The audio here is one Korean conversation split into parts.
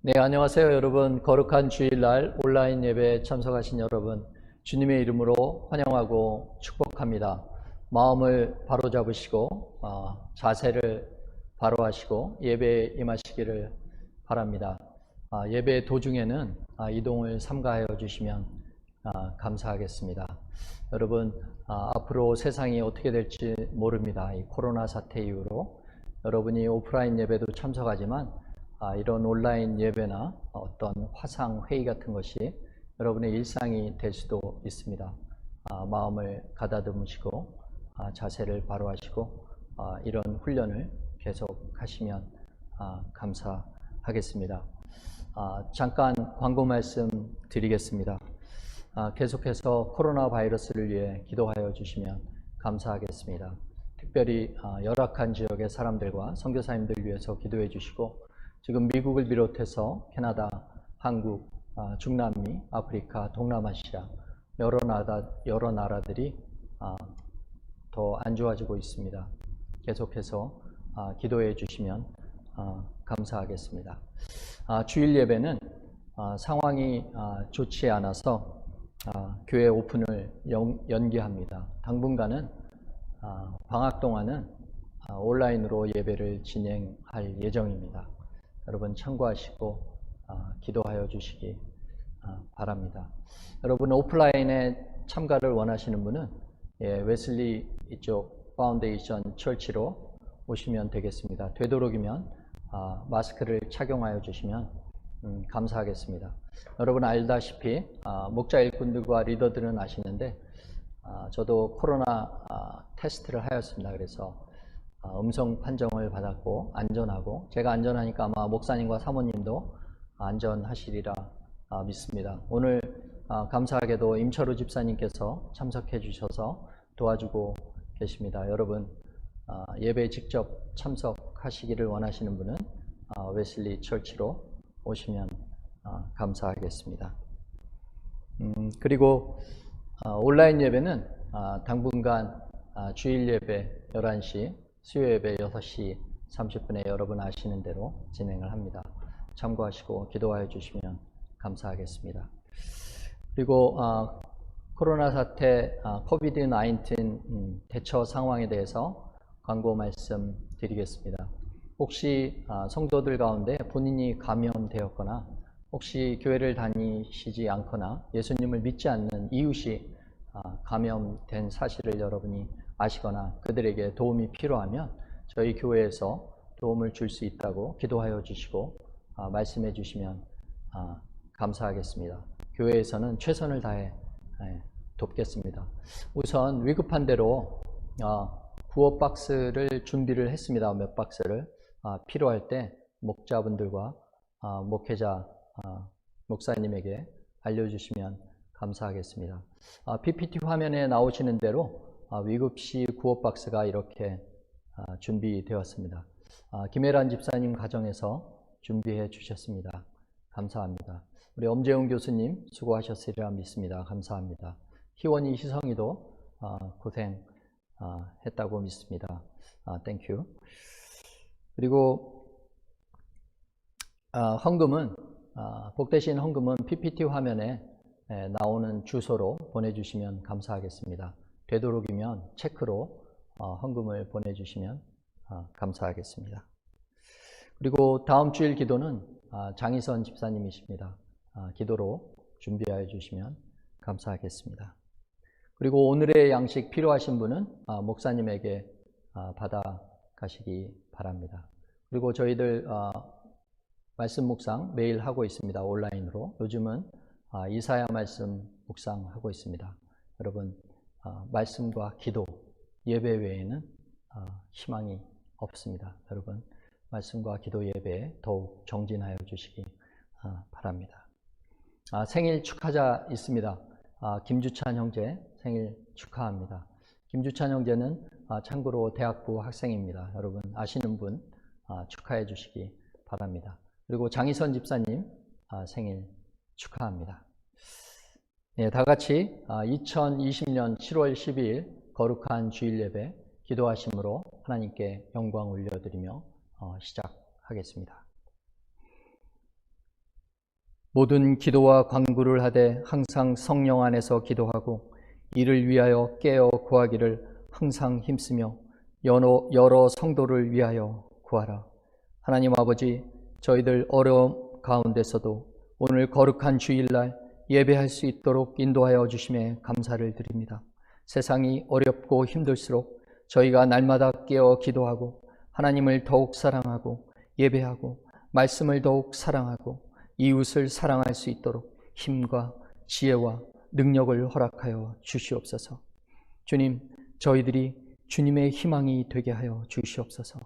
네, 안녕하세요, 여러분. 거룩한 주일날 온라인 예배에 참석하신 여러분, 주님의 이름으로 환영하고 축복합니다. 마음을 바로잡으시고 자세를 바로 하시고 예배에 임하시기를 바랍니다. 예배 도중에는 이동을 삼가하여 주시면 감사하겠습니다. 여러분, 앞으로 세상이 어떻게 될지 모릅니다. 이 코로나 사태 이후로 여러분이 오프라인 예배도 참석하지만 이런 온라인 예배나 어떤 화상 회의 같은 것이 여러분의 일상이 될 수도 있습니다. 마음을 가다듬으시고 자세를 바로 하시고 이런 훈련을 계속 하시면 감사하겠습니다. 잠깐 광고 말씀 드리겠습니다. 계속해서 코로나 바이러스를 위해 기도하여 주시면 감사하겠습니다. 특별히 열악한 지역의 사람들과 선교사님들 위해서 기도해 주시고, 지금 미국을 비롯해서 캐나다, 한국, 중남미, 아프리카, 동남아시아 여러 나라들이 더 안 좋아지고 있습니다. 계속해서 기도해 주시면 감사하겠습니다. 주일 예배는 상황이 좋지 않아서 교회 오픈을 연기합니다. 당분간은 방학 동안은 온라인으로 예배를 진행할 예정입니다. 여러분 참고하시고 기도하여 주시기 바랍니다. 여러분 오프라인에 참가를 원하시는 분은 웨슬리 이쪽 파운데이션 철치로 오시면 되겠습니다. 되도록이면 마스크를 착용하여 주시면 감사하겠습니다. 여러분 알다시피 목자 일꾼들과 리더들은 아시는데 저도 코로나 테스트를 하였습니다. 그래서 음성 판정을 받았고 안전하고, 제가 안전하니까 아마 목사님과 사모님도 안전하시리라 믿습니다. 오늘 감사하게도 임철우 집사님께서 참석해 주셔서 도와주고 계십니다. 여러분 예배에 직접 참석하시기를 원하시는 분은 웨슬리 철치로 오시면 감사하겠습니다. 그리고 온라인 예배는 당분간 주일 예배 11시, 수요 예배 6시 30분에 여러분 아시는 대로 진행을 합니다. 참고하시고 기도하여 주시면 감사하겠습니다. 그리고 코로나 사태 코비드-19 대처 상황에 대해서 광고 말씀 드리겠습니다. 혹시 성도들 가운데 본인이 감염되었거나 혹시 교회를 다니시지 않거나 예수님을 믿지 않는 이웃이 감염된 사실을 여러분이 아시거나 그들에게 도움이 필요하면 저희 교회에서 도움을 줄 수 있다고 기도하여 주시고 말씀해 주시면 감사하겠습니다. 교회에서는 최선을 다해 돕겠습니다. 우선 위급한 대로 구호 박스를 준비를 했습니다. 몇 박스를 필요할 때 목자분들과 목회자 목사님에게 알려주시면 감사하겠습니다. PPT 화면에 나오시는 대로 위급시 구호 박스가 이렇게 준비되었습니다. 김혜란 집사님 가정에서 준비해 주셨습니다. 감사합니다. 우리 엄재웅 교수님 수고하셨으리라 믿습니다. 감사합니다. 희원이 희성이도 고생했다고 믿습니다. 땡큐. 그리고 헌금은 복되신 헌금은 PPT 화면에 나오는 주소로 보내주시면 감사하겠습니다. 되도록이면 체크로 헌금을 보내주시면 감사하겠습니다. 그리고 다음 주일 기도는 장희선 집사님이십니다. 기도로 준비하여 주시면 감사하겠습니다. 그리고 오늘의 양식 필요하신 분은 목사님에게 받아가시기 바랍니다. 그리고 저희들 말씀 묵상 매일 하고 있습니다. 온라인으로. 요즘은 이사야 말씀 묵상하고 있습니다. 여러분 말씀과 기도, 예배 외에는 희망이 없습니다. 여러분 말씀과 기도 예배에 더욱 정진하여 주시기 바랍니다. 생일 축하자 있습니다. 김주찬 형제 생일 축하합니다. 김주찬 형제는 참고로 대학부 학생입니다. 여러분 아시는 분 축하해 주시기 바랍니다. 그리고 장희선 집사님 생일 축하합니다. 네, 다 같이 2020년 7월 12일 거룩한 주일 예배 기도하심으로 하나님께 영광 올려드리며 시작하겠습니다. 모든 기도와 간구를 하되 항상 성령 안에서 기도하고 이를 위하여 깨어 구하기를 항상 힘쓰며 여러 성도를 위하여 구하라. 하나님 아버지, 저희들 어려움 가운데서도 오늘 거룩한 주일날 예배할 수 있도록 인도하여 주심에 감사를 드립니다. 세상이 어렵고 힘들수록 저희가 날마다 깨어 기도하고 하나님을 더욱 사랑하고 예배하고 말씀을 더욱 사랑하고 이웃을 사랑할 수 있도록 힘과 지혜와 능력을 허락하여 주시옵소서. 주님, 저희들이 주님의 희망이 되게 하여 주시옵소서.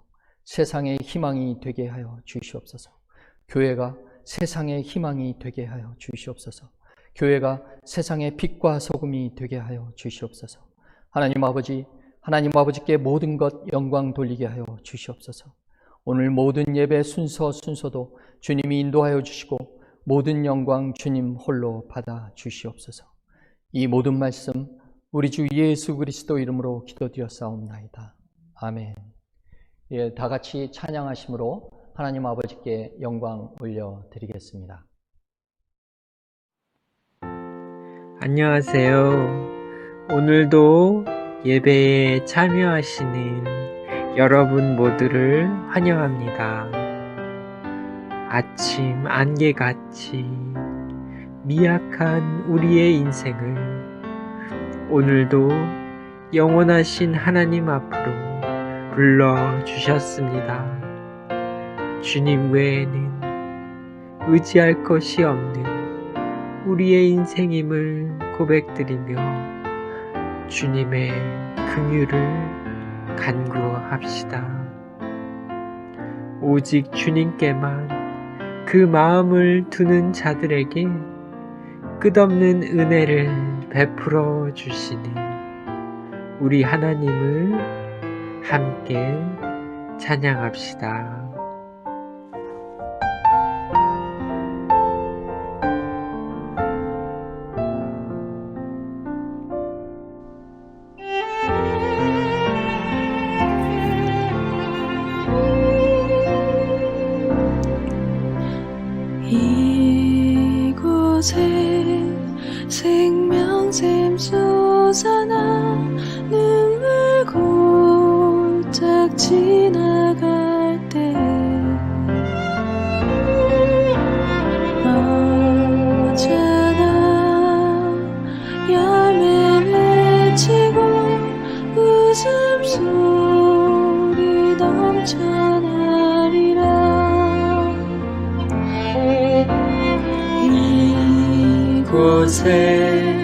세상의 희망이 되게 하여 주시옵소서. 교회가 세상의 희망이 되게 하여 주시옵소서. 교회가 세상의 빛과 소금이 되게 하여 주시옵소서. 하나님 아버지께 모든 것 영광 돌리게 하여 주시옵소서. 오늘 모든 예배 순서도 주님이 인도하여 주시고 모든 영광 주님 홀로 받아 주시옵소서. 이 모든 말씀 우리 주 예수 그리스도 이름으로 기도드렸사옵나이다. 아멘. 예, 다 같이 찬양하심으로 하나님 아버지께 영광 올려드리겠습니다. 안녕하세요. 오늘도 예배에 참여하시는 여러분 모두를 환영합니다. 아침 안개같이 미약한 우리의 인생을 오늘도 영원하신 하나님 앞으로 불러주셨습니다. 주님 외에는 의지할 것이 없는 우리의 인생임을 고백드리며 주님의 긍휼을 간구합시다. 오직 주님께만 그 마음을 두는 자들에게 끝없는 은혜를 베풀어 주시는 우리 하나님을 함께 찬양합시다. 이곳에 생명샘 솟아나 눈물 골짝 지나갈 때 언제나 열매 맺히고 웃음소리 넘쳐나리라. 이곳에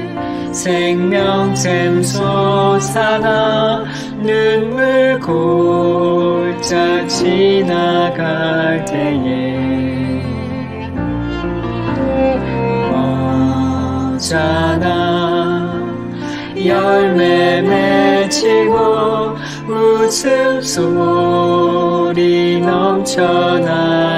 생명샘 솟아나 눈물 골짝 지나갈 때에 언제나 열매 맺히고 웃음소리 넘쳐나리라.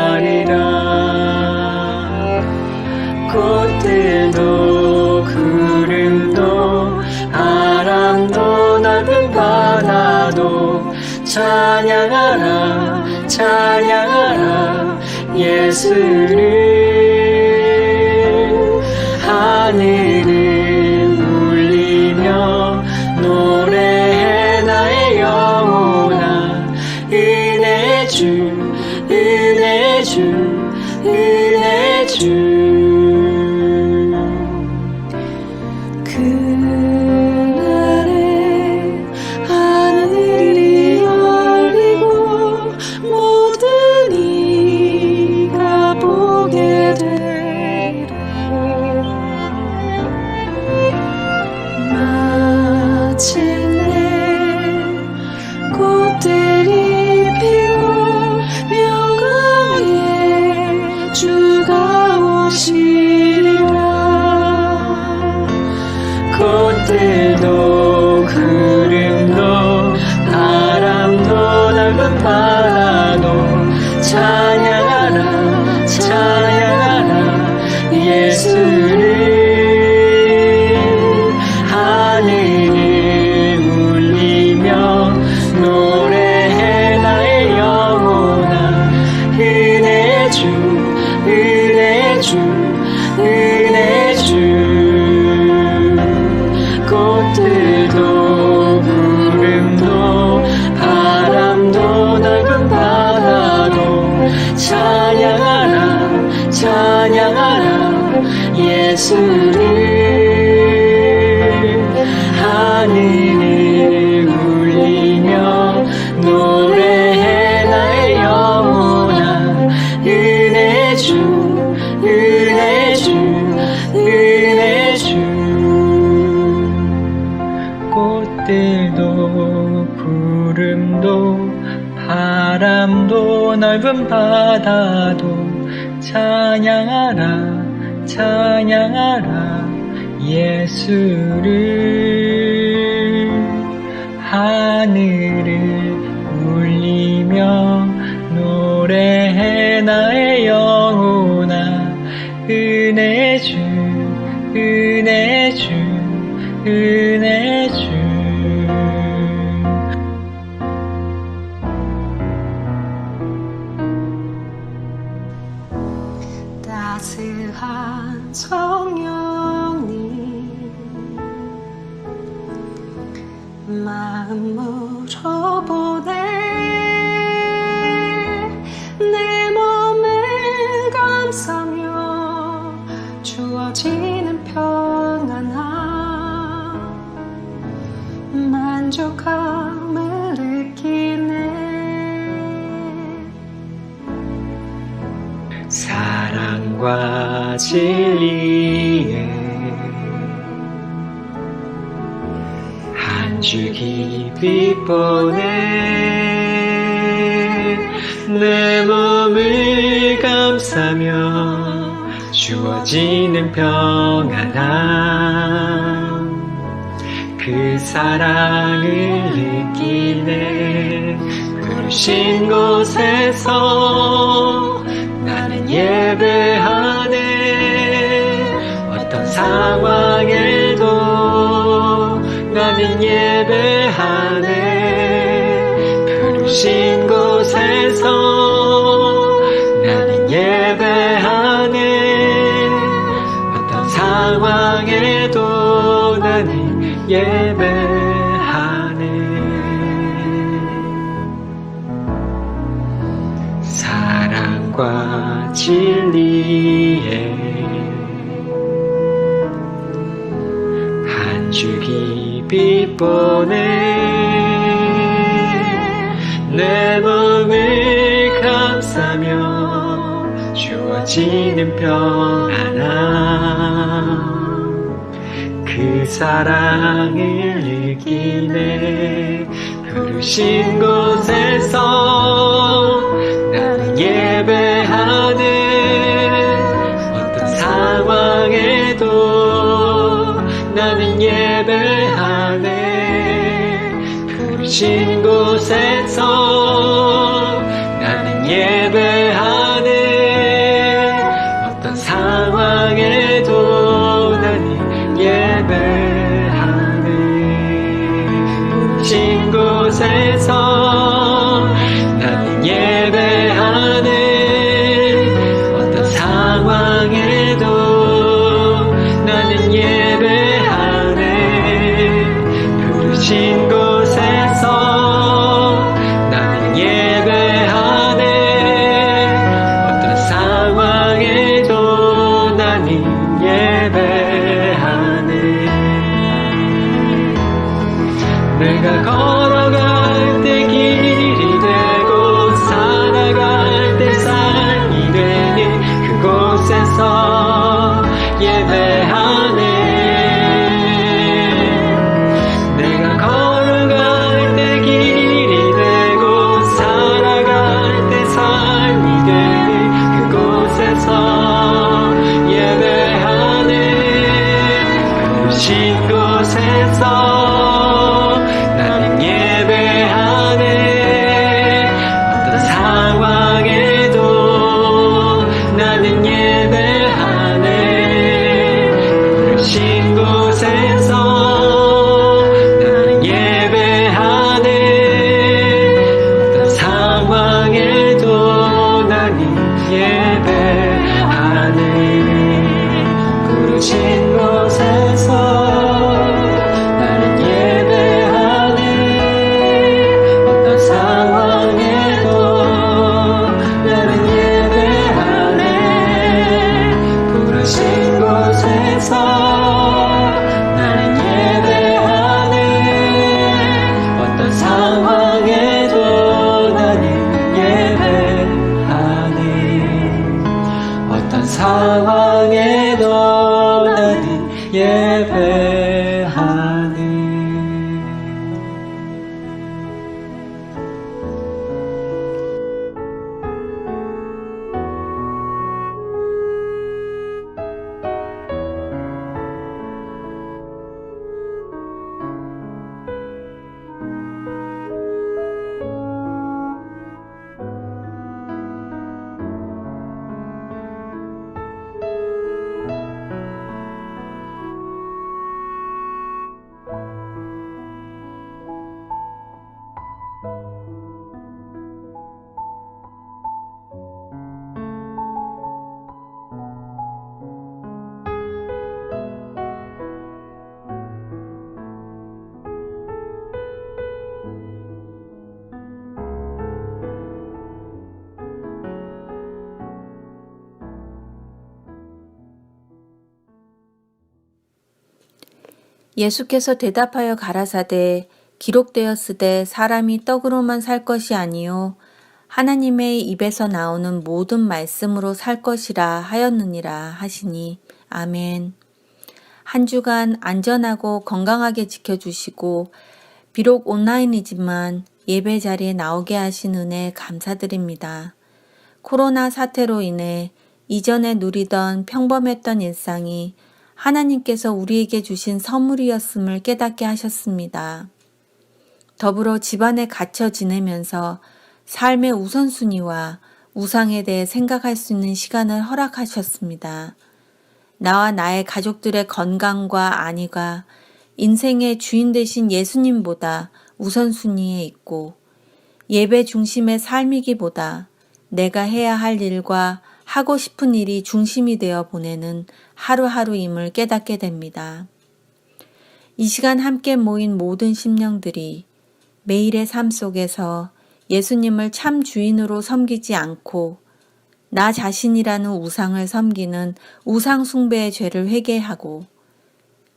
꽃들도 구름도 바람도 넓은 바다도 찬양하라 찬양하라 예수를. 하늘을 울리며 노래해 나의 영혼아 은혜 주 은혜 주 은혜 주. 그날에 하늘이 열리고 모든 이가 보게 되리라. 마침내 꽃들이 피고 영광의 주가 오시 찬양하라 찬양하라 예수를 하늘을 울리며 노래해 나의 영혼아 은혜 주 은혜 주 은혜 주 꽃들도 구름도 바람도 넓은 바다도 찬양하라 찬양하라 예수를 하늘을 울리며 노래해 나의 영혼아 은혜 주 은혜 주 은혜 주 따스한 성령님 마음 물어보네 내 몸을 감싸며 주어지는 평안함 만족함을 느끼네 사랑과 진리에 한 줄 깊이 보내 내 몸을 감싸며 주어지는 평안함 그 사랑을 느끼네 부르신 곳에서 나는 예배하네 어떤 상황에도 나는 예배하네 부르신 곳에서 나는 예배하네 어떤 상황에도 나는 예배하네 사랑과 진리에 한 줄 깊이 보내 내 몸을 감싸며 주어지는 평안함 그 사랑을 느끼네 부르신 곳에서 나는 예배하네 어떤 상황에도 나는 예배하네 부르신 곳에서 나는 예배하네 어떤 상황에도 나는 예배하네 부르신 곳에서 나는 예배하네 어떤 상황에도 나는 예배하네 부르신 곳에서 나는 예배하네 어떤 상황에도 나는 예배하네 내가 걸어갈 때 길이 되고 살아갈 때 삶이 되니 그곳에서 예배하네 내가 걸어갈 때 길이 되고 살아갈 때 삶이 되니 그곳에서 예배하네 부르신 곳에서 나는 예배하네 어떤 상황에도 나는 예배하네 부르신 곳에서 나는 예배하네 어떤 상황에도 나는 예배하네 부르신 곳에서 나는 예배하네 어떤 상황에도 나는 상황에도 나는 예배하네. 예수께서 대답하여 가라사대 기록되었으되 사람이 떡으로만 살 것이 아니요 하나님의 입에서 나오는 모든 말씀으로 살 것이라 하였느니라 하시니 아멘. 한 주간 안전하고 건강하게 지켜주시고 비록 온라인이지만 예배 자리에 나오게 하신 은혜 감사드립니다. 코로나 사태로 인해 이전에 누리던 평범했던 일상이 하나님께서 우리에게 주신 선물이었음을 깨닫게 하셨습니다. 더불어 집안에 갇혀 지내면서 삶의 우선순위와 우상에 대해 생각할 수 있는 시간을 허락하셨습니다. 나와 나의 가족들의 건강과 안위가 인생의 주인 되신 예수님보다 우선순위에 있고 예배 중심의 삶이기보다 내가 해야 할 일과 하고 싶은 일이 중심이 되어 보내는 하루하루임을 깨닫게 됩니다. 이 시간 함께 모인 모든 심령들이 매일의 삶 속에서 예수님을 참 주인으로 섬기지 않고 나 자신이라는 우상을 섬기는 우상 숭배의 죄를 회개하고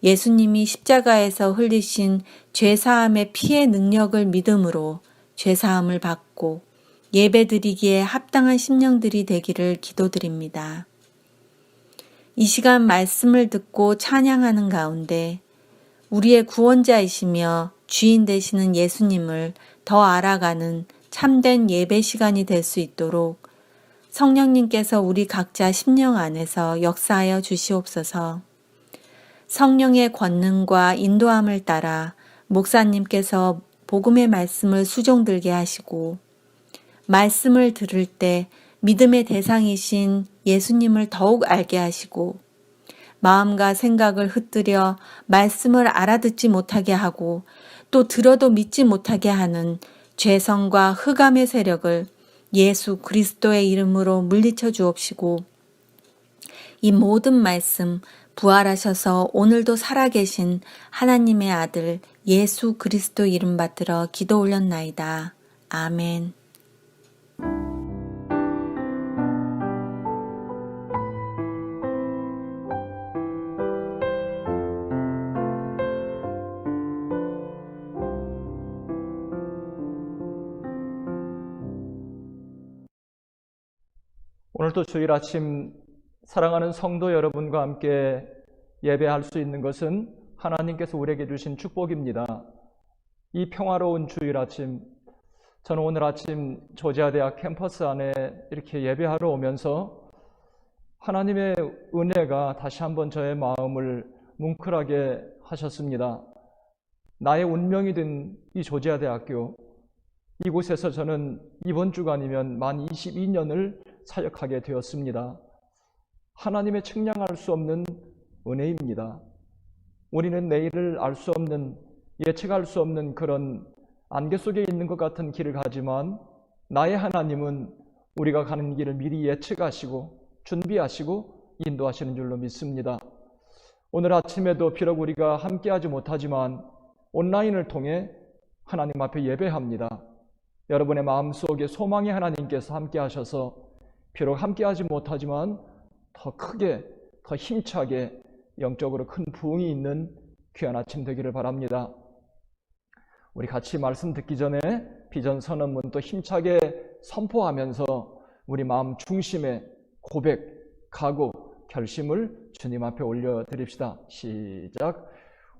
예수님이 십자가에서 흘리신 죄사함의 피의 능력을 믿음으로 죄사함을 받고 예배드리기에 합당한 심령들이 되기를 기도드립니다. 이 시간 말씀을 듣고 찬양하는 가운데 우리의 구원자이시며 주인 되시는 예수님을 더 알아가는 참된 예배 시간이 될 수 있도록 성령님께서 우리 각자 심령 안에서 역사하여 주시옵소서. 성령의 권능과 인도함을 따라 목사님께서 복음의 말씀을 수종들게 하시고 말씀을 들을 때 믿음의 대상이신 예수님을 더욱 알게 하시고 마음과 생각을 흩뜨려 말씀을 알아듣지 못하게 하고 또 들어도 믿지 못하게 하는 죄성과 흑암의 세력을 예수 그리스도의 이름으로 물리쳐 주옵시고 이 모든 말씀 부활하셔서 오늘도 살아계신 하나님의 아들 예수 그리스도 이름 받들어 기도 올렸나이다. 아멘. 오늘도 주일 아침 사랑하는 성도 여러분과 함께 예배할 수 있는 것은 하나님께서 우리에게 주신 축복입니다. 이 평화로운 주일 아침, 저는 오늘 아침 조지아 대학 캠퍼스 안에 이렇게 예배하러 오면서 하나님의 은혜가 다시 한번 저의 마음을 뭉클하게 하셨습니다. 나의 운명이 된 이 조지아 대학교, 이곳에서 저는 이번 주간이면 만 22년을 사역하게 되었습니다. 하나님의 측량할 수 없는 은혜입니다. 우리는 내일을 알 수 없는, 예측할 수 없는 그런 안개 속에 있는 것 같은 길을 가지만 나의 하나님은 우리가 가는 길을 미리 예측하시고 준비하시고 인도하시는 줄로 믿습니다. 오늘 아침에도 비록 우리가 함께하지 못하지만 온라인을 통해 하나님 앞에 예배합니다. 여러분의 마음속에 소망의 하나님께서 함께하셔서 비록 함께하지 못하지만 더 크게, 더 힘차게 영적으로 큰 부흥이 있는 귀한 아침 되기를 바랍니다. 우리 같이 말씀 듣기 전에 비전 선언문 또 힘차게 선포하면서 우리 마음 중심의 고백, 각오, 결심을 주님 앞에 올려드립시다. 시작.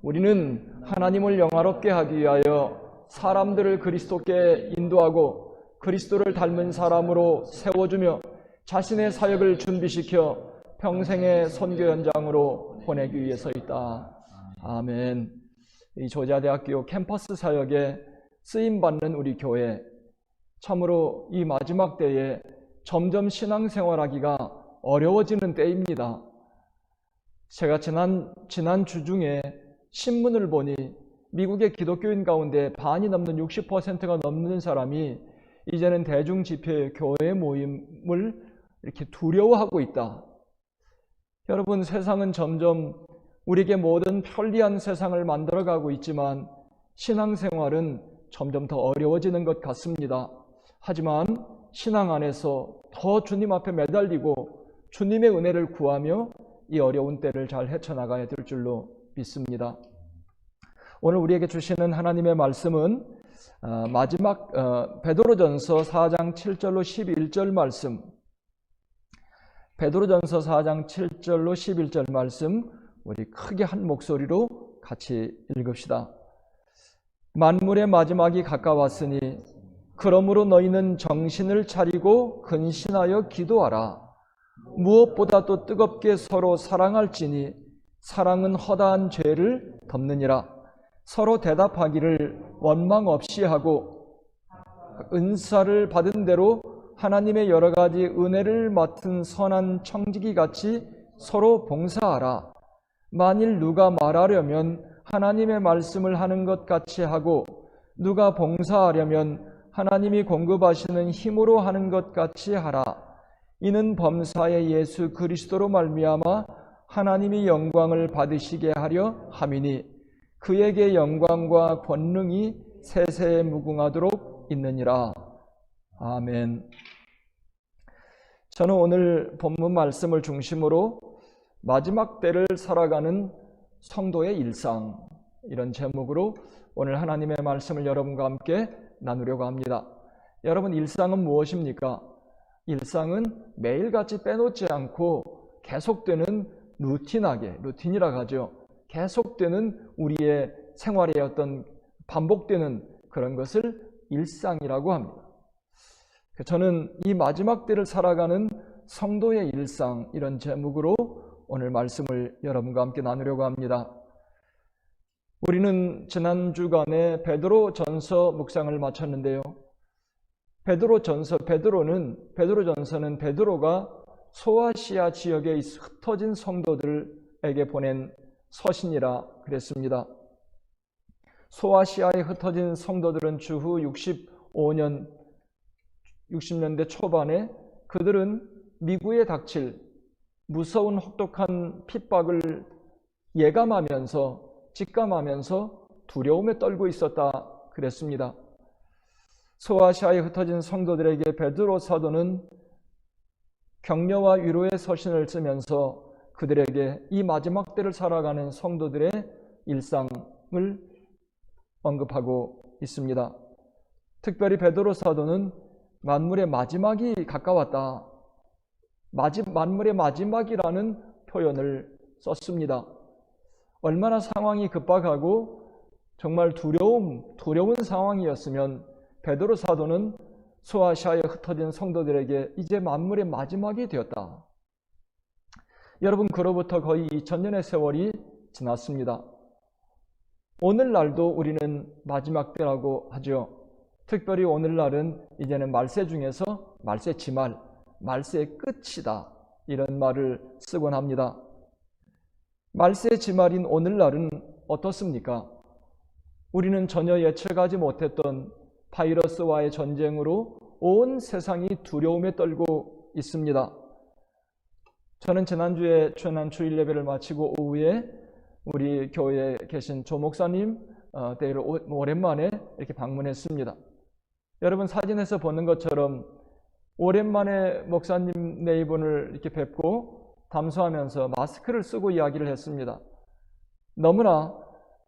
우리는 하나님을 영화롭게 하기 위하여 사람들을 그리스도께 인도하고 그리스도를 닮은 사람으로 세워주며 자신의 사역을 준비시켜 평생의 선교 현장으로 보내기 위해서 있다. 아멘. 이 조지아대학교 캠퍼스 사역에 쓰임받는 우리 교회, 참으로 이 마지막 때에 점점 신앙생활하기가 어려워지는 때입니다. 제가 지난 주 중에 신문을 보니 미국의 기독교인 가운데 반이 넘는 60%가 넘는 사람이 이제는 대중집회, 교회 모임을 이렇게 두려워하고 있다. 여러분, 세상은 점점 우리에게 모든 편리한 세상을 만들어가고 있지만 신앙생활은 점점 더 어려워지는 것 같습니다. 하지만 신앙 안에서 더 주님 앞에 매달리고 주님의 은혜를 구하며 이 어려운 때를 잘 헤쳐나가야 될 줄로 믿습니다. 오늘 우리에게 주시는 하나님의 말씀은 마지막 베드로전서 4장 7절로 11절 말씀, 베드로전서 4장 7절로 11절 말씀, 우리 크게 한 목소리로 같이 읽읍시다. 만물의 마지막이 가까웠으니 그러므로 너희는 정신을 차리고 근신하여 기도하라. 무엇보다도 뜨겁게 서로 사랑할지니 사랑은 허다한 죄를 덮느니라. 서로 대답하기를 원망 없이 하고 은사를 받은 대로 하나님의 여러 가지 은혜를 맡은 선한 청지기 같이 서로 봉사하라. 만일 누가 말하려면 하나님의 말씀을 하는 것 같이 하고 누가 봉사하려면 하나님이 공급하시는 힘으로 하는 것 같이 하라. 이는 범사의 예수 그리스도로 말미암아 하나님이 영광을 받으시게 하려 함이니 그에게 영광과 권능이 세세에 무궁하도록 있느니라. 아멘. 저는 오늘 본문 말씀을 중심으로 마지막 때를 살아가는 성도의 일상, 이런 제목으로 오늘 하나님의 말씀을 여러분과 함께 나누려고 합니다. 여러분, 일상은 무엇입니까? 일상은 매일같이 빼놓지 않고 계속되는 루틴이라고 하죠. 계속되는 우리의 생활의 어떤 반복되는 그런 것을 일상이라고 합니다. 저는 이 마지막 때를 살아가는 성도의 일상, 이런 제목으로 오늘 말씀을 여러분과 함께 나누려고 합니다. 우리는 지난 주간에 베드로전서 묵상을 마쳤는데요. 베드로전서는 베드로가 소아시아 지역에 흩어진 성도들에게 보낸 서신이라 그랬습니다. 소아시아에 흩어진 성도들은 주후 60년대 초반에 그들은 미국에 닥칠 무서운 혹독한 핍박을 직감하면서 두려움에 떨고 있었다 그랬습니다. 소아시아에 흩어진 성도들에게 베드로 사도는 격려와 위로의 서신을 쓰면서 그들에게 이 마지막 때를 살아가는 성도들의 일상을 언급하고 있습니다. 특별히 베드로 사도는 만물의 마지막이 가까웠다, 만물의 마지막이라는 표현을 썼습니다. 얼마나 상황이 급박하고 정말 두려운 상황이었으면 베드로 사도는 소아시아에 흩어진 성도들에게 이제 만물의 마지막이 되었다. 여러분, 그로부터 거의 2000년의 세월이 지났습니다. 오늘날도 우리는 마지막 때라고 하죠. 특별히 오늘날은 이제는 말세 중에서 말세 지말, 말세의 끝이다, 이런 말을 쓰곤 합니다. 말세 지말인 오늘날은 어떻습니까? 우리는 전혀 예측하지 못했던 바이러스와의 전쟁으로 온 세상이 두려움에 떨고 있습니다. 저는 지난 주일 예배를 마치고 오후에 우리 교회에 계신 조 목사님 댁을 오랜만에 이렇게 방문했습니다. 여러분, 사진에서 보는 것처럼 오랜만에 목사님 네 분을 이렇게 뵙고 담소하면서 마스크를 쓰고 이야기를 했습니다. 너무나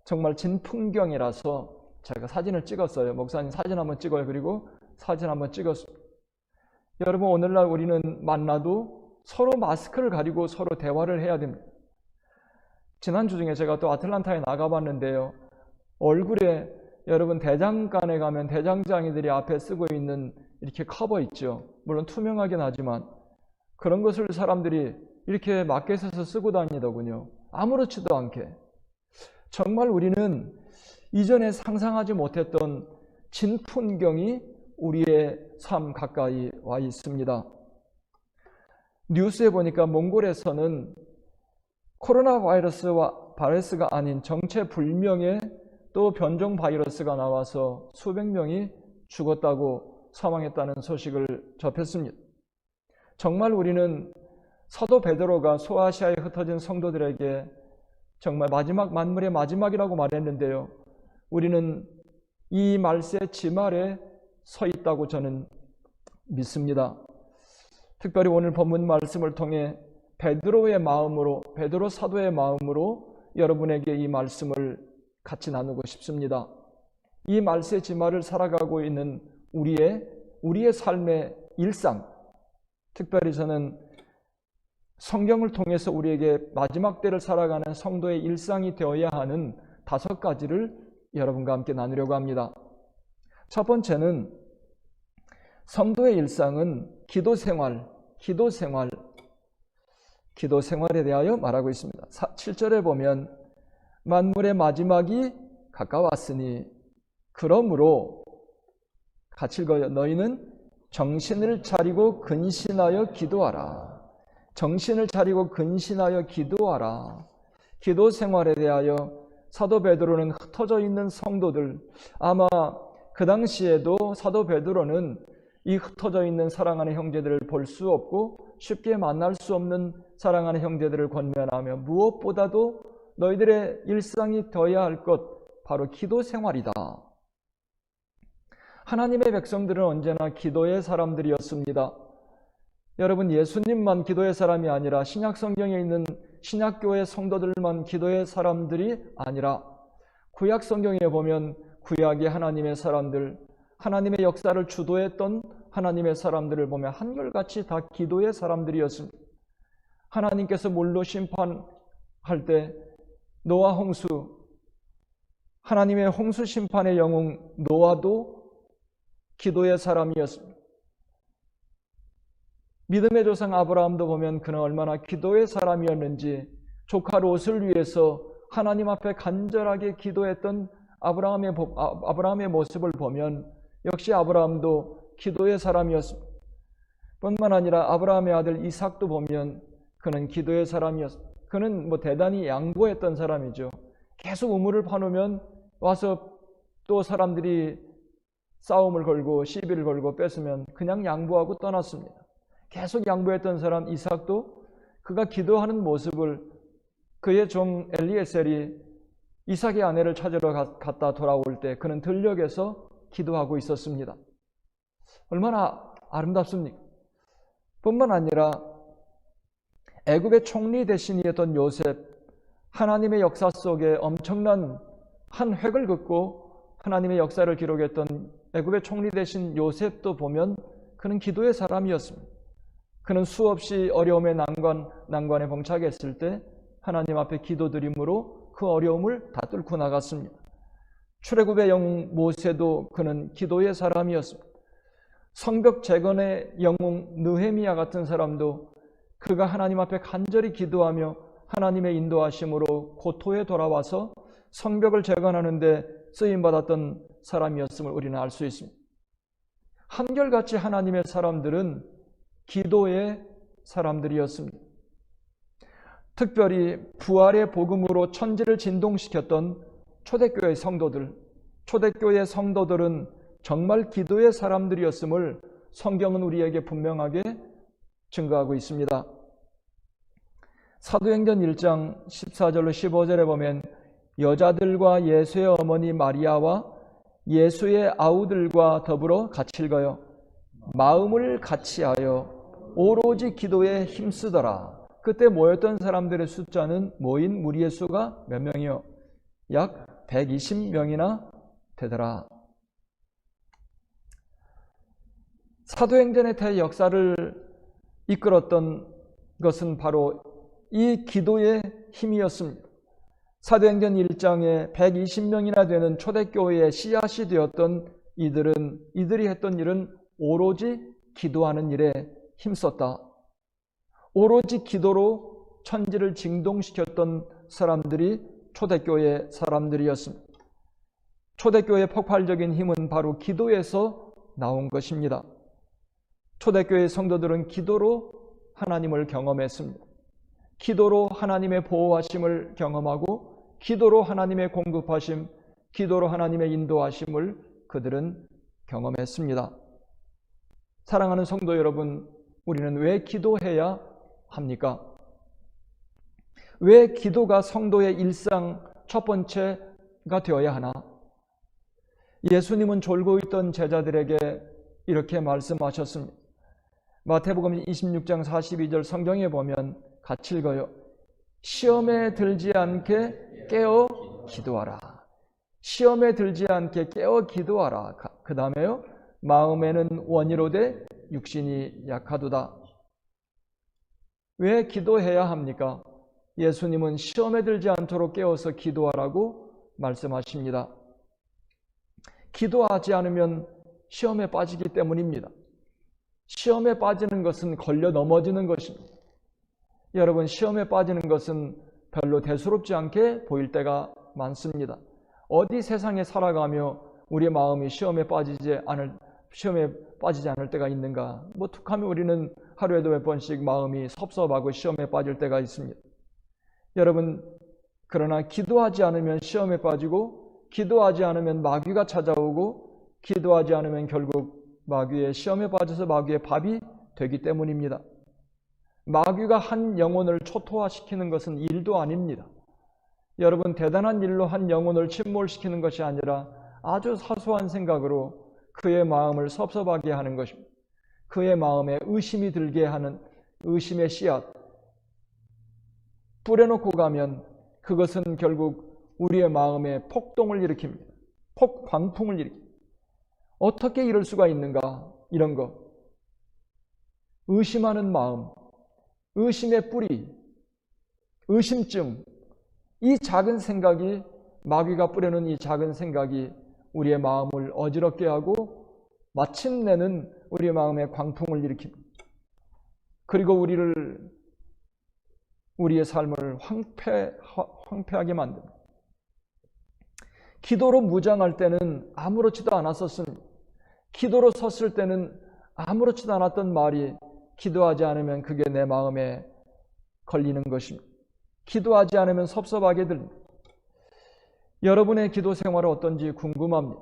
정말 진풍경이라서 제가 사진을 찍었어요. 목사님 사진 한번 찍어요. 그리고 사진 한번 찍었습니다. 여러분, 오늘날 우리는 만나도 서로 마스크를 가리고 서로 대화를 해야 됩니다. 지난주 중에 제가 또 아틀란타에 나가봤는데요. 얼굴에 여러분 대장간에 가면 대장장이들이 앞에 쓰고 있는 이렇게 커버 있죠. 물론 투명하긴 하지만 그런 것을 사람들이 이렇게 마켓에서 쓰고 다니더군요. 아무렇지도 않게. 정말 우리는 이전에 상상하지 못했던 진풍경이 우리의 삶 가까이 와 있습니다. 뉴스에 보니까 몽골에서는 코로나 바이러스가 아닌 정체불명의 또 변종 바이러스가 나와서 수백 명이 죽었다고 사망했다는 소식을 접했습니다. 정말 우리는 사도 베드로가 소아시아에 흩어진 성도들에게 정말 만물의 마지막이라고 말했는데요. 우리는 이 말세 지말에 서 있다고 저는 믿습니다. 특별히 오늘 본문 말씀을 통해 베드로 사도의 마음으로 여러분에게 이 말씀을 같이 나누고 싶습니다. 이 말세 지말을 살아가고 있는 우리의 삶의 일상, 특별히 저는 성경을 통해서 우리에게 마지막 때를 살아가는 성도의 일상이 되어야 하는 5가지를 여러분과 함께 나누려고 합니다. 첫 번째는 성도의 일상은 기도 생활에 대하여 말하고 있습니다. 7절에 보면 만물의 마지막이 가까웠으니 그러므로 같이 읽어요. 너희는 정신을 차리고 근신하여 기도하라. 정신을 차리고 근신하여 기도하라. 기도 생활에 대하여 사도 베드로는 흩어져 있는 성도들, 아마 그 당시에도 사도 베드로는 이 흩어져 있는 사랑하는 형제들을 볼 수 없고 쉽게 만날 수 없는 사랑하는 형제들을 권면하며 무엇보다도 너희들의 일상이 되어야 할 것 바로 기도 생활이다. 하나님의 백성들은 언제나 기도의 사람들이었습니다. 여러분, 예수님만 기도의 사람이 아니라 신약 성경에 있는 신약교회 성도들만 기도의 사람들이 아니라 구약 성경에 보면 구약의 하나님의 사람들, 하나님의 역사를 주도했던 하나님의 사람들을 보면 한결같이 다 기도의 사람들이었습니다. 하나님께서 물로 심판할 때 노아 홍수, 하나님의 홍수 심판의 영웅 노아도 기도의 사람이었습니다. 믿음의 조상 아브라함도 보면 그는 얼마나 기도의 사람이었는지 조카 롯을 위해서 하나님 앞에 간절하게 기도했던 아브라함의 모습을 보면 역시 아브라함도 기도의 사람이었습니다. 뿐만 아니라 아브라함의 아들 이삭도 보면 그는 기도의 사람이었습니다. 그는 대단히 양보했던 사람이죠. 계속 우물을 파놓으면 와서 또 사람들이 싸움을 걸고 시비를 걸고 뺏으면 그냥 양보하고 떠났습니다. 계속 양보했던 사람 이삭도 그가 기도하는 모습을 그의 종 엘리에셀이 이삭의 아내를 찾으러 갔다 돌아올 때 그는 들녘에서 기도하고 있었습니다. 얼마나 아름답습니까? 뿐만 아니라 애굽의 총리 대신이었던 요셉, 하나님의 역사 속에 엄청난 한 획을 긋고 하나님의 역사를 기록했던 애굽의 총리 대신 요셉도 보면 그는 기도의 사람이었습니다. 그는 수없이 어려움의 난관에 봉착했을 때 하나님 앞에 기도드림으로 그 어려움을 다 뚫고 나갔습니다. 출애굽의 영웅 모세도 그는 기도의 사람이었습니다. 성벽 재건의 영웅 느헤미야 같은 사람도 그가 하나님 앞에 간절히 기도하며 하나님의 인도하심으로 고토에 돌아와서 성벽을 재건하는 데 쓰임받았던 사람이었음을 우리는 알 수 있습니다. 한결같이 하나님의 사람들은 기도의 사람들이었습니다. 특별히 부활의 복음으로 천지를 진동시켰던 초대교회 성도들은 정말 기도의 사람들이었음을 성경은 우리에게 분명하게 증거하고 있습니다. 사도행전 1장 14절로 15절에 보면 여자들과 예수의 어머니 마리아와 예수의 아우들과 더불어 같이 읽어요. 마음을 같이하여 오로지 기도에 힘쓰더라. 그때 모였던 사람들의 숫자는 모인 무리의 수가 몇 명이요? 약 120명이나 되더라. 사도행전의 역사를 이끌었던 것은 바로 이 기도의 힘이었습니다. 사도행전 1장에 120명이나 되는 초대교회의 씨앗이 되었던 이들이 했던 일은 오로지 기도하는 일에 힘썼다. 오로지 기도로 천지를 진동시켰던 사람들이 초대교회 사람들이었습니다. 초대교회의 폭발적인 힘은 바로 기도에서 나온 것입니다. 초대교회 성도들은 기도로 하나님을 경험했습니다. 기도로 하나님의 보호하심을 경험하고 기도로 하나님의 공급하심, 기도로 하나님의 인도하심을 그들은 경험했습니다. 사랑하는 성도 여러분, 우리는 왜 기도해야 합니까? 왜 기도가 성도의 일상 첫 번째가 되어야 하나? 예수님은 졸고 있던 제자들에게 이렇게 말씀하셨습니다. 마태복음 26장 42절 성경에 보면 같이 읽어요. 시험에 들지 않게 깨어 기도하라. 시험에 들지 않게 깨어 기도하라. 그 다음에요. 마음에는 원이로되 육신이 약하도다. 왜 기도해야 합니까? 예수님은 시험에 들지 않도록 깨어서 기도하라고 말씀하십니다. 기도하지 않으면 시험에 빠지기 때문입니다. 시험에 빠지는 것은 걸려 넘어지는 것입니다. 여러분, 시험에 빠지는 것은 별로 대수롭지 않게 보일 때가 많습니다. 어디 세상에 살아가며 우리의 마음이 시험에 빠지지 않을 때가 있는가? 툭하면 우리는 하루에도 몇 번씩 마음이 섭섭하고 시험에 빠질 때가 있습니다. 여러분, 그러나 기도하지 않으면 시험에 빠지고, 기도하지 않으면 마귀가 찾아오고, 기도하지 않으면 결국 마귀의 시험에 빠져서 마귀의 밥이 되기 때문입니다. 마귀가 한 영혼을 초토화시키는 것은 일도 아닙니다. 여러분, 대단한 일로 한 영혼을 침몰시키는 것이 아니라 아주 사소한 생각으로 그의 마음을 섭섭하게 하는 것입니다. 그의 마음에 의심이 들게 하는 의심의 씨앗 뿌려놓고 가면 그것은 결국 우리의 마음에 폭동을 일으킵니다. 폭광풍을 일으킵니다. 어떻게 이럴 수가 있는가? 이런 것. 의심하는 마음, 의심의 뿌리, 의심증, 이 작은 생각이, 마귀가 뿌려놓은 이 작은 생각이 우리의 마음을 어지럽게 하고 마침내는 우리의 마음에 광풍을 일으킵니다. 그리고 우리의 삶을 황폐하게 만듭니다. 기도로 무장할 때는 아무렇지도 않았었습니다. 기도로 섰을 때는 아무렇지도 않았던 말이 기도하지 않으면 그게 내 마음에 걸리는 것입니다. 기도하지 않으면 섭섭하게 들립니다. 여러분의 기도 생활은 어떤지 궁금합니다.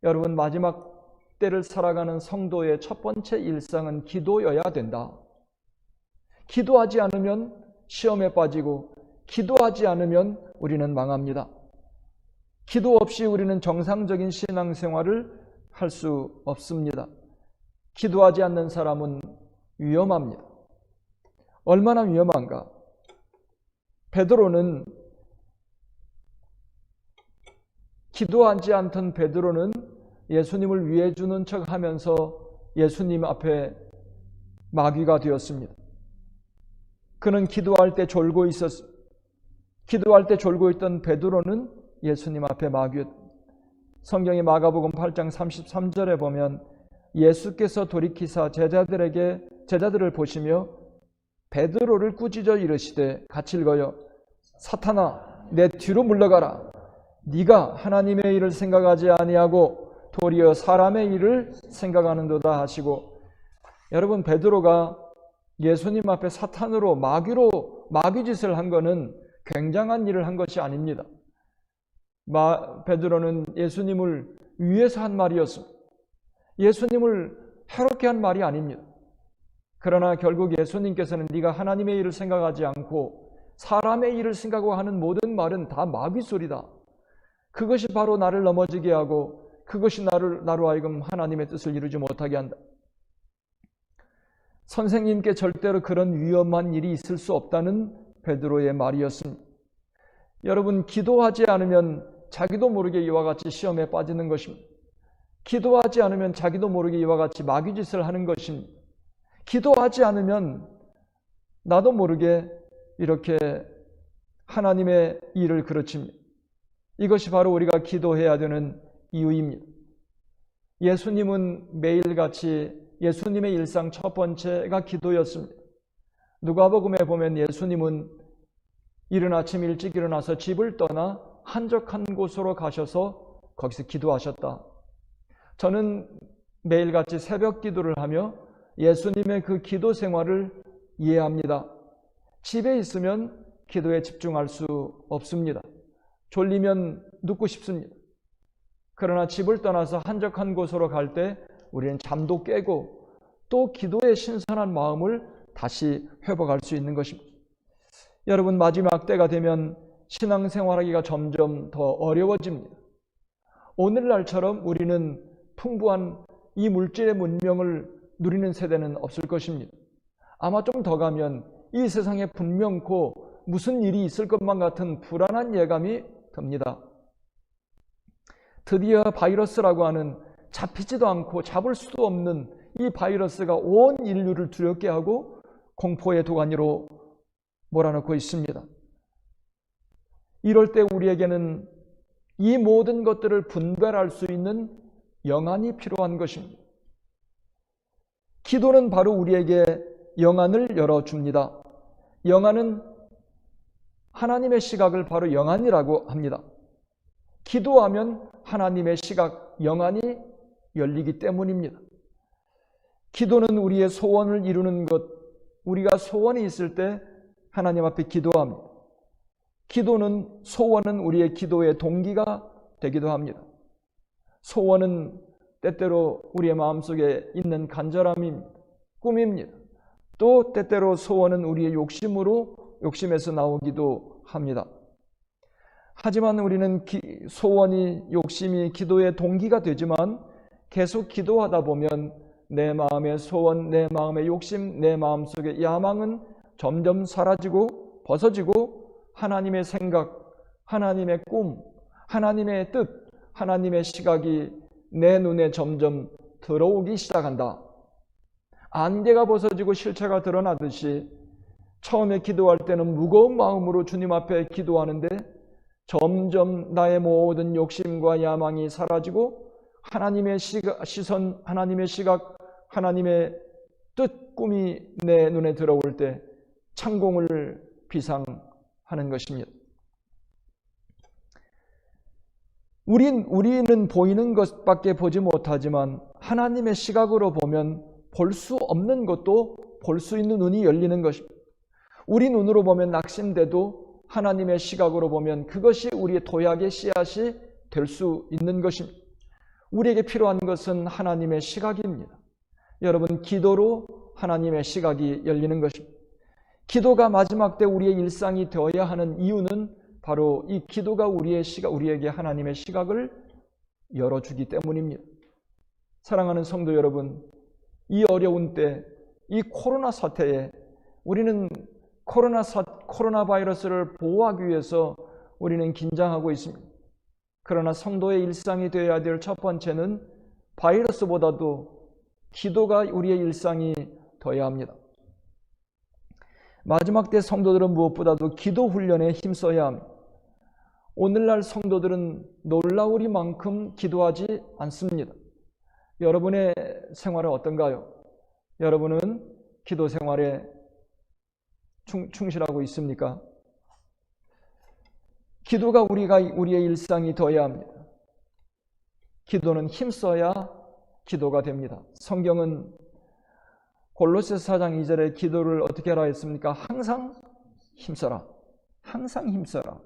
여러분, 마지막 때를 살아가는 성도의 첫 번째 일상은 기도여야 된다. 기도하지 않으면 시험에 빠지고, 기도하지 않으면 우리는 망합니다. 기도 없이 우리는 정상적인 신앙생활을 할 수 없습니다. 기도하지 않는 사람은 위험합니다. 얼마나 위험한가? 기도하지 않던 베드로는 예수님을 위해 주는 척 하면서 예수님 앞에 마귀가 되었습니다. 그는 기도할 때 졸고 있던 베드로는 예수님 앞에 마귀였습니다. 성경의 마가복음 8장 33절에 보면 예수께서 돌이키사 제자들을 보시며 베드로를 꾸짖어 이르시되, 같이 읽어요. 사탄아, 내 뒤로 물러가라. 네가 하나님의 일을 생각하지 아니하고 도리어 사람의 일을 생각하는도다 하시고, 여러분, 베드로가 예수님 앞에 사탄으로 마귀짓을 한 것은 굉장한 일을 한 것이 아닙니다. 베드로는 예수님을 위해서 한 말이었습니다. 예수님을 해롭게 한 말이 아닙니다. 그러나 결국 예수님께서는 네가 하나님의 일을 생각하지 않고 사람의 일을 생각하고 하는 모든 말은 다 마귀 소리다. 그것이 바로 나를 넘어지게 하고 그것이 나로 하여금 하나님의 뜻을 이루지 못하게 한다. 선생님께 절대로 그런 위험한 일이 있을 수 없다는 베드로의 말이었습니다. 여러분, 기도하지 않으면 자기도 모르게 이와 같이 시험에 빠지는 것입니다. 기도하지 않으면 자기도 모르게 이와 같이 마귀짓을 하는 것입니다. 기도하지 않으면 나도 모르게 이렇게 하나님의 일을 그르칩니다. 이것이 바로 우리가 기도해야 되는 이유입니다. 예수님은 매일같이 예수님의 일상 첫 번째가 기도였습니다. 누가복음에 보면 예수님은 이른 아침 일찍 일어나서 집을 떠나 한적한 곳으로 가셔서 거기서 기도하셨다. 저는 매일같이 새벽 기도를 하며 예수님의 그 기도 생활을 이해합니다. 집에 있으면 기도에 집중할 수 없습니다. 졸리면 눕고 싶습니다. 그러나 집을 떠나서 한적한 곳으로 갈 때 우리는 잠도 깨고 또 기도의 신선한 마음을 다시 회복할 수 있는 것입니다. 여러분, 마지막 때가 되면 신앙생활하기가 점점 더 어려워집니다. 오늘날처럼 우리는 풍부한 이 물질의 문명을 누리는 세대는 없을 것입니다. 아마 좀 더 가면 이 세상에 분명코 무슨 일이 있을 것만 같은 불안한 예감이 듭니다. 드디어 바이러스라고 하는 잡히지도 않고 잡을 수도 없는 이 바이러스가 온 인류를 두렵게 하고 공포의 도가니로 몰아넣고 있습니다. 이럴 때 우리에게는 이 모든 것들을 분별할 수 있는 영안이 필요한 것입니다. 기도는 바로 우리에게 영안을 열어줍니다. 영안은 하나님의 시각을 바로 영안이라고 합니다. 기도하면 하나님의 시각, 영안이 열리기 때문입니다. 기도는 우리의 소원을 이루는 것, 우리가 소원이 있을 때 하나님 앞에 기도합니다. 기도는, 소원은 우리의 기도의 동기가 되기도 합니다. 소원은 때때로 우리의 마음속에 있는 간절함입니다. 꿈입니다. 또 때때로 소원은 우리의 욕심에서 나오기도 합니다. 하지만 우리는 소원이, 욕심이 기도의 동기가 되지만 계속 기도하다 보면 내 마음의 소원, 내 마음의 욕심, 내 마음속의 야망은 점점 사라지고 벗어지고 하나님의 생각, 하나님의 꿈, 하나님의 뜻, 하나님의 시각이 내 눈에 점점 들어오기 시작한다. 안개가 벗어지고 실체가 드러나듯이 처음에 기도할 때는 무거운 마음으로 주님 앞에 기도하는데 점점 나의 모든 욕심과 야망이 사라지고 하나님의 시선, 하나님의 시각, 하나님의 뜻, 꿈이 내 눈에 들어올 때 창공을 비상하는 것입니다. 우리는 보이는 것밖에 보지 못하지만 하나님의 시각으로 보면 볼 수 없는 것도 볼 수 있는 눈이 열리는 것입니다. 우리 눈으로 보면 낙심돼도 하나님의 시각으로 보면 그것이 우리의 도약의 씨앗이 될 수 있는 것입니다. 우리에게 필요한 것은 하나님의 시각입니다. 여러분, 기도로 하나님의 시각이 열리는 것입니다. 기도가 마지막 때 우리의 일상이 되어야 하는 이유는 바로 이 기도가 우리에게 하나님의 시각을 열어주기 때문입니다. 사랑하는 성도 여러분, 이 어려운 때, 이 코로나 사태에 우리는 코로나 바이러스를 보호하기 위해서 우리는 긴장하고 있습니다. 그러나 성도의 일상이 되어야 될 첫 번째는 바이러스보다도 기도가 우리의 일상이 되어야 합니다. 마지막 때 성도들은 무엇보다도 기도 훈련에 힘써야 합니다. 오늘날 성도들은 놀라우리만큼 기도하지 않습니다. 여러분의 생활은 어떤가요? 여러분은 기도 생활에 충실하고 있습니까? 기도가 우리의 일상이 되어야 합니다. 기도는 힘써야 기도가 됩니다. 성경은 골로새서 4장 2절에 기도를 어떻게 하라 했습니까? 항상 힘써라. 항상 힘써라.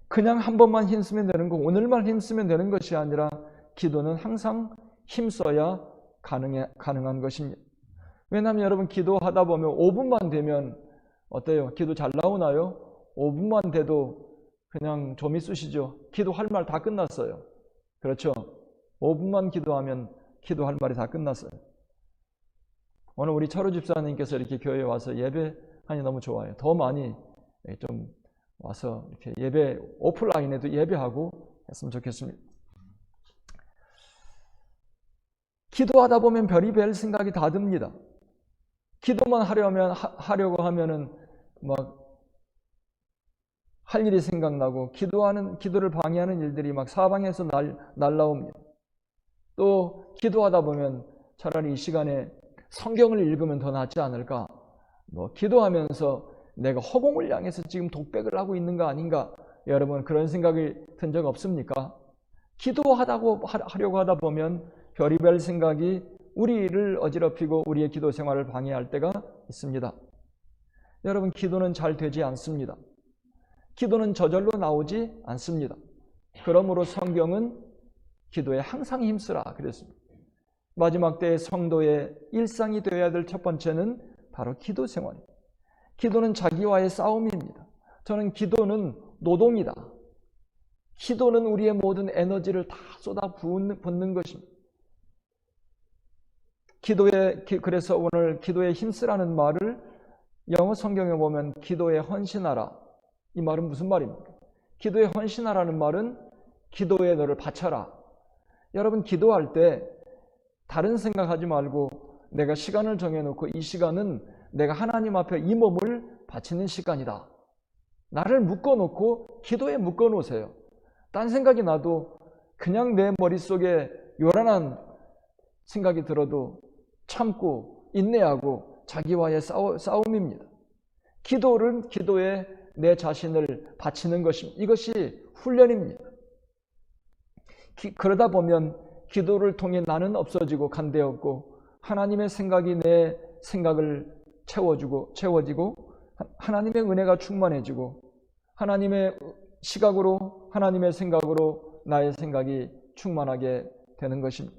그냥 한 번만 힘쓰면 되는 거, 오늘만 힘쓰면 되는 것이 아니라 기도는 항상 힘써야 가능한 것입니다. 왜냐하면 여러분, 기도하다 보면 5분만 되면 어때요? 기도 잘 나오나요? 5분만 돼도 그냥 좀 있으시죠? 기도할 말 다 끝났어요. 그렇죠? 5분만 기도하면 기도할 말이 다 끝났어요. 오늘 우리 철호 집사님께서 이렇게 교회에 와서 예배하니 너무 좋아요. 더 많이 좀 와서 이렇게 예배, 오프라인에도 예배하고 했으면 좋겠습니다. 기도하다 보면 별의별 생각이 다 듭니다. 기도만 하려고 하면은 막 할 일이 생각나고 기도를 방해하는 일들이 막 사방에서 날라옵니다. 또 기도하다 보면 차라리 이 시간에 성경을 읽으면 더 낫지 않을까? 뭐 기도하면서 내가 허공을 향해서 지금 독백을 하고 있는 거 아닌가? 여러분 그런 생각이 든 적 없습니까? 기도하려고 하다 보면 별의별 생각이 우리를 어지럽히고 우리의 기도 생활을 방해할 때가 있습니다. 여러분 기도는 잘 되지 않습니다. 기도는 저절로 나오지 않습니다. 그러므로 성경은 기도에 항상 힘쓰라 그랬습니다. 마지막 때의 성도의 일상이 되어야 될 첫 번째는 바로 기도 생활입니다. 기도는 자기와의 싸움입니다. 저는 기도는 노동이다. 기도는 우리의 모든 에너지를 다 쏟아 붓는 것입니다. 그래서 오늘 기도에 힘쓰라는 말을 영어 성경에 보면 기도에 헌신하라. 이 말은 무슨 말입니까? 기도에 헌신하라는 말은 기도에 너를 바쳐라. 여러분 기도할 때 다른 생각하지 말고 내가 시간을 정해놓고 이 시간은 내가 하나님 앞에 이 몸을 바치는 시간이다. 나를 묶어놓고 기도에 묶어놓으세요. 딴 생각이 나도 그냥 내 머릿속에 요란한 생각이 들어도 참고 인내하고 자기와의 싸움입니다. 기도에 내 자신을 바치는 것입니다. 이것이 훈련입니다. 그러다 보면 기도를 통해 나는 없어지고 간대없고 하나님의 생각이 내 생각을 채워지고 하나님의 은혜가 충만해지고 하나님의 시각으로 하나님의 생각으로 나의 생각이 충만하게 되는 것입니다.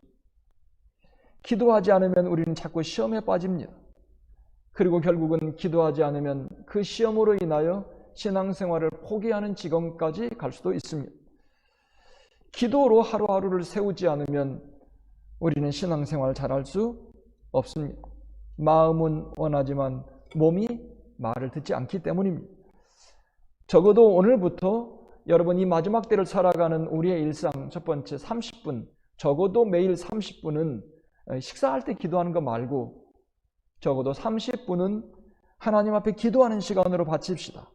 기도하지 않으면 우리는 자꾸 시험에 빠집니다. 그리고 결국은 기도하지 않으면 그 시험으로 인하여 신앙생활을 포기하는 지경까지 갈 수도 있습니다. 기도로 하루하루를 세우지 않으면 우리는 신앙생활 잘할 수 없습니다. 마음은 원하지만 몸이 말을 듣지 않기 때문입니다. 적어도 오늘부터 여러분 이 마지막 때를 살아가는 우리의 일상 첫 번째 30분, 적어도 매일 30분은 식사할 때 기도하는 거 말고 적어도 30분은 하나님 앞에 기도하는 시간으로 바칩시다.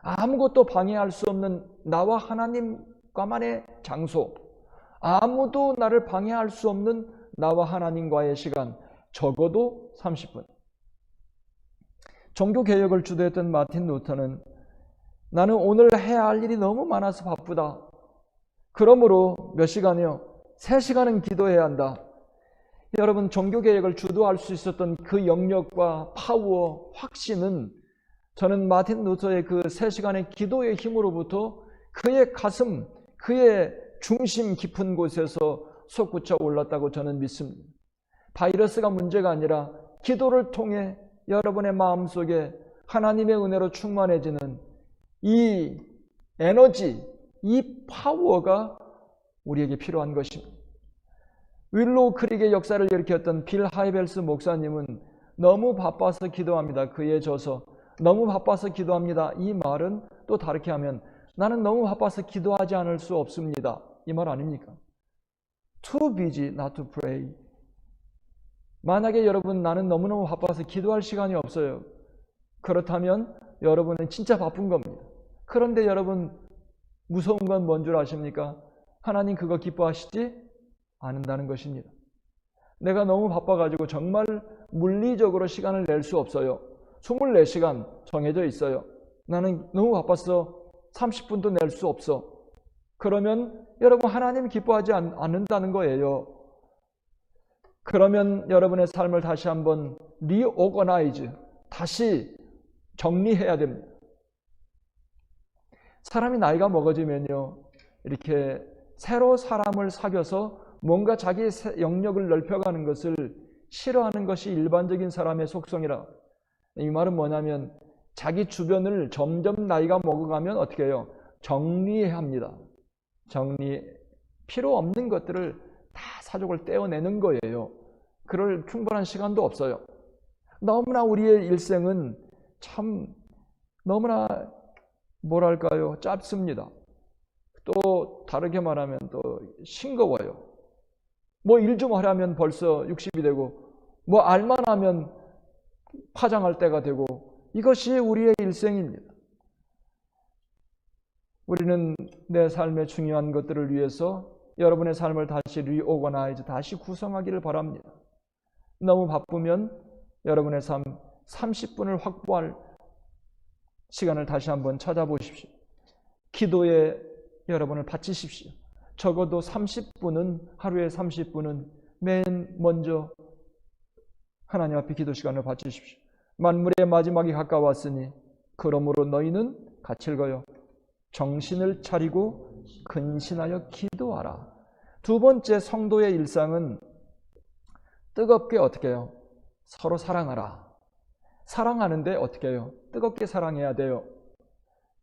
아무것도 방해할 수 없는 나와 하나님과만의 장소, 아무도 나를 방해할 수 없는 나와 하나님과의 시간, 적어도 30분. 종교개혁을 주도했던 마틴 루터는 나는 오늘 해야 할 일이 너무 많아서 바쁘다. 그러므로 몇 시간이요? 3시간은 기도해야 한다. 여러분 종교개혁을 주도할 수 있었던 그 영역과 파워, 확신은 저는 마틴 루터의 그 3시간의 기도의 힘으로부터 그의 가슴, 그의 중심 깊은 곳에서 솟구쳐 올랐다고 저는 믿습니다. 바이러스가 문제가 아니라 기도를 통해 여러분의 마음속에 하나님의 은혜로 충만해지는 이 에너지, 이 파워가 우리에게 필요한 것입니다. 윌로우 크릭의 역사를 일으켰던 빌 하이벨스 목사님은 너무 바빠서 기도합니다. 그에 져서 너무 바빠서 기도합니다. 이 말은 또 다르게 하면 나는 너무 바빠서 기도하지 않을 수 없습니다. 이 말 아닙니까? Too busy not to pray. 만약에 여러분 나는 너무너무 바빠서 기도할 시간이 없어요. 그렇다면 여러분은 진짜 바쁜 겁니다. 그런데 여러분 무서운 건 뭔 줄 아십니까? 하나님 그거 기뻐하시지 않는다는 것입니다. 내가 너무 바빠가지고 정말 물리적으로 시간을 낼 수 없어요. 24시간 정해져 있어요. 나는 너무 바빠서 30분도 낼 수 없어. 그러면 여러분 하나님 기뻐하지 않는다는 거예요. 그러면 여러분의 삶을 다시 한번 리오거나이즈, 다시 정리해야 됩니다. 사람이 나이가 먹어지면요, 이렇게 새로 사람을 사귀어서 뭔가 자기의 영역을 넓혀가는 것을 싫어하는 것이 일반적인 사람의 속성이라. 이 말은 뭐냐면 자기 주변을 점점 나이가 먹어가면 어떻게 해요? 정리해야 합니다. 필요 없는 것들을 다 사족을 떼어내는 거예요. 그럴 충분한 시간도 없어요. 너무나 우리의 일생은 참 너무나 뭐랄까요? 짧습니다. 또 다르게 말하면 또 싱거워요. 뭐 일 좀 하려면 벌써 60이 되고 뭐 알만 하면 화장할 때가 되고 이것이 우리의 일생입니다. 우리는 내 삶의 중요한 것들을 위해서 여러분의 삶을 다시 리오거나이즈, 다시 구성하기를 바랍니다. 너무 바쁘면 여러분의 삶 30분을 확보할 시간을 다시 한번 찾아보십시오. 기도에 여러분을 바치십시오. 적어도 30분은, 하루에 30분은 맨 먼저 하나님 앞에 기도 시간을 바치십시오. 만물의 마지막이 가까웠으니 그러므로 너희는 같이 읽어요. 정신을 차리고 근신하여 기도하라. 두 번째 성도의 일상은 뜨겁게 어떻게 해요? 서로 사랑하라. 사랑하는데 어떻게 해요? 뜨겁게 사랑해야 돼요.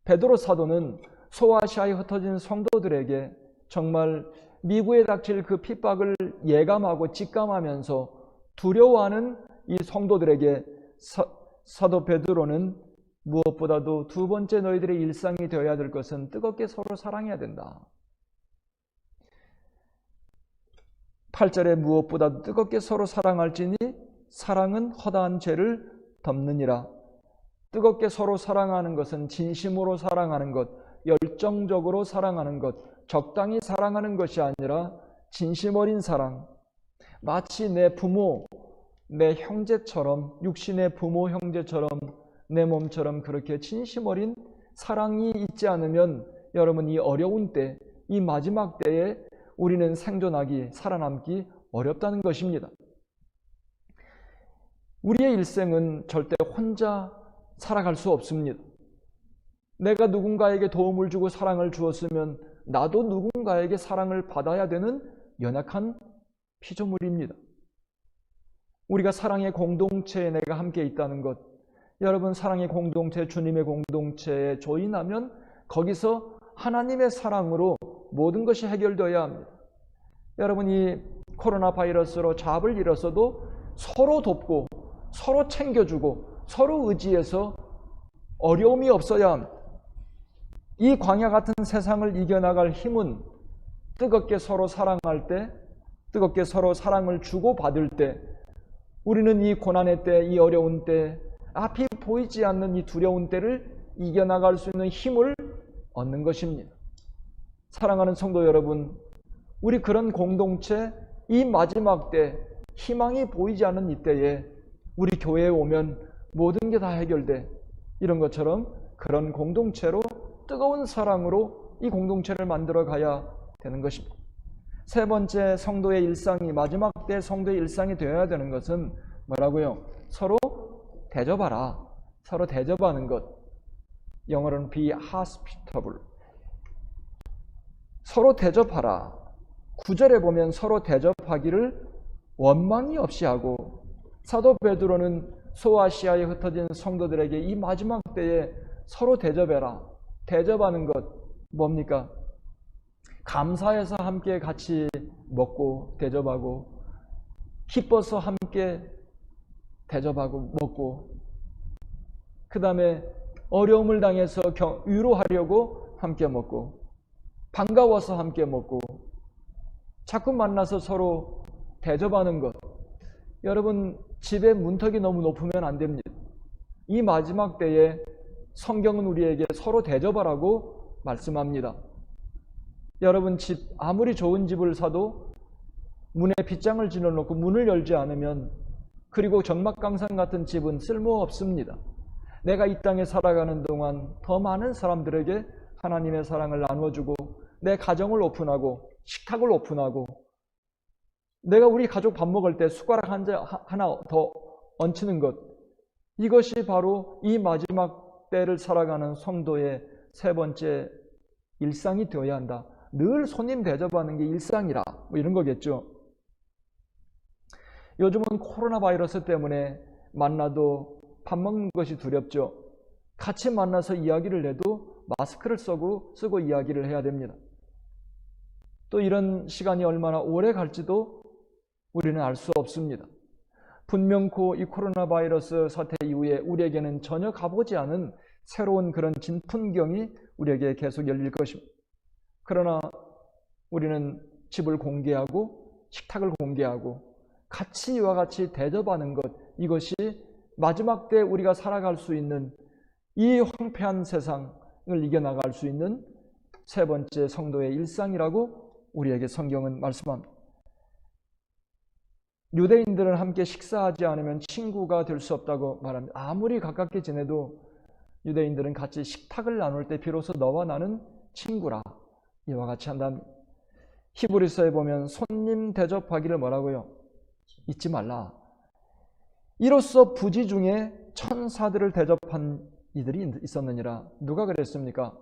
베드로 사도는 소아시아에 흩어진 성도들에게 정말 미국에 닥칠 그 핍박을 예감하고 직감하면서 두려워하는 이 성도들에게 사도 베드로는 무엇보다도 두 번째 너희들의 일상이 되어야 될 것은 뜨겁게 서로 사랑해야 된다. 8절에 무엇보다도 뜨겁게 서로 사랑할지니 사랑은 허다한 죄를 덮느니라. 뜨겁게 서로 사랑하는 것은 진심으로 사랑하는 것, 열정적으로 사랑하는 것, 적당히 사랑하는 것이 아니라 진심 어린 사랑. 마치 내 부모, 내 형제처럼, 육신의 부모 형제처럼, 내 몸처럼 그렇게 진심 어린 사랑이 있지 않으면 여러분, 이 어려운 때, 이 마지막 때에 우리는 생존하기, 살아남기 어렵다는 것입니다. 우리의 일생은 절대 혼자 살아갈 수 없습니다. 내가 누군가에게 도움을 주고 사랑을 주었으면 나도 누군가에게 사랑을 받아야 되는 연약한 피조물입니다. 우리가 사랑의 공동체에 내가 함께 있다는 것, 여러분, 사랑의 공동체, 주님의 공동체에 조인하면 거기서 하나님의 사랑으로 모든 것이 해결되어야 합니다. 여러분이 코로나 바이러스로 잡을 잃었어도 서로 돕고 서로 챙겨주고 서로 의지해서 어려움이 없어야 합니다. 이 광야 같은 세상을 이겨나갈 힘은 뜨겁게 서로 사랑할 때, 뜨겁게 서로 사랑을 주고받을 때, 우리는 이 고난의 때, 이 어려운 때, 앞이 보이지 않는 이 두려운 때를 이겨나갈 수 있는 힘을 얻는 것입니다. 사랑하는 성도 여러분, 우리 그런 공동체, 이 마지막 때, 희망이 보이지 않는 이때에 우리 교회에 오면 모든 게 다 해결돼. 이런 것처럼 그런 공동체로, 뜨거운 사랑으로 이 공동체를 만들어 가야 되는 것입니다. 세 번째, 성도의 일상이, 마지막 때 성도의 일상이 되어야 되는 것은 뭐라고요? 서로 대접하라. 서로 대접하는 것. 영어로는 be hospitable. 서로 대접하라. 9절에 보면 서로 대접하기를 원망이 없이 하고, 사도 베드로는 소아시아에 흩어진 성도들에게 이 마지막 때에 서로 대접해라. 대접하는 것 뭡니까? 감사해서 함께 같이 먹고 대접하고, 기뻐서 함께 대접하고 먹고, 그 다음에 어려움을 당해서 위로하려고 함께 먹고, 반가워서 함께 먹고, 자꾸 만나서 서로 대접하는 것. 여러분, 집의 문턱이 너무 높으면 안 됩니다. 이 마지막 때에 성경은 우리에게 서로 대접하라고 말씀합니다. 여러분, 집 아무리 좋은 집을 사도 문에 빗장을 지어놓고 문을 열지 않으면, 그리고 정막강산 같은 집은 쓸모없습니다. 내가 이 땅에 살아가는 동안 더 많은 사람들에게 하나님의 사랑을 나눠주고, 내 가정을 오픈하고, 식탁을 오픈하고, 내가 우리 가족 밥 먹을 때 숟가락 하나 더 얹히는 것, 이것이 바로 이 마지막 때를 살아가는 성도의 세 번째 일상이 되어야 한다. 늘 손님 대접하는 게 일상이라, 뭐 이런 거겠죠. 요즘은 코로나 바이러스 때문에 만나도 밥 먹는 것이 두렵죠. 같이 만나서 이야기를 해도 마스크를 쓰고 이야기를 해야 됩니다. 또 이런 시간이 얼마나 오래 갈지도 우리는 알 수 없습니다. 분명코 이 코로나 바이러스 사태 이후에 우리에게는 전혀 가보지 않은 새로운 그런 진풍경이 우리에게 계속 열릴 것입니다. 그러나 우리는 집을 공개하고 식탁을 공개하고 같이 이와 같이 대접하는 것, 이것이 마지막 때 우리가 살아갈 수 있는 이 황폐한 세상을 이겨나갈 수 있는 세 번째 성도의 일상이라고 우리에게 성경은 말씀합니다. 유대인들은 함께 식사하지 않으면 친구가 될 수 없다고 말합니다. 아무리 가깝게 지내도 유대인들은 같이 식탁을 나눌 때 비로소 너와 나는 친구라 이와 같이 한답니다. 히브리서에 보면 손님 대접하기를 뭐라고요? 잊지 말라. 이로써 부지 중에 천사들을 대접한 이들이 있었느니라. 누가 그랬습니까?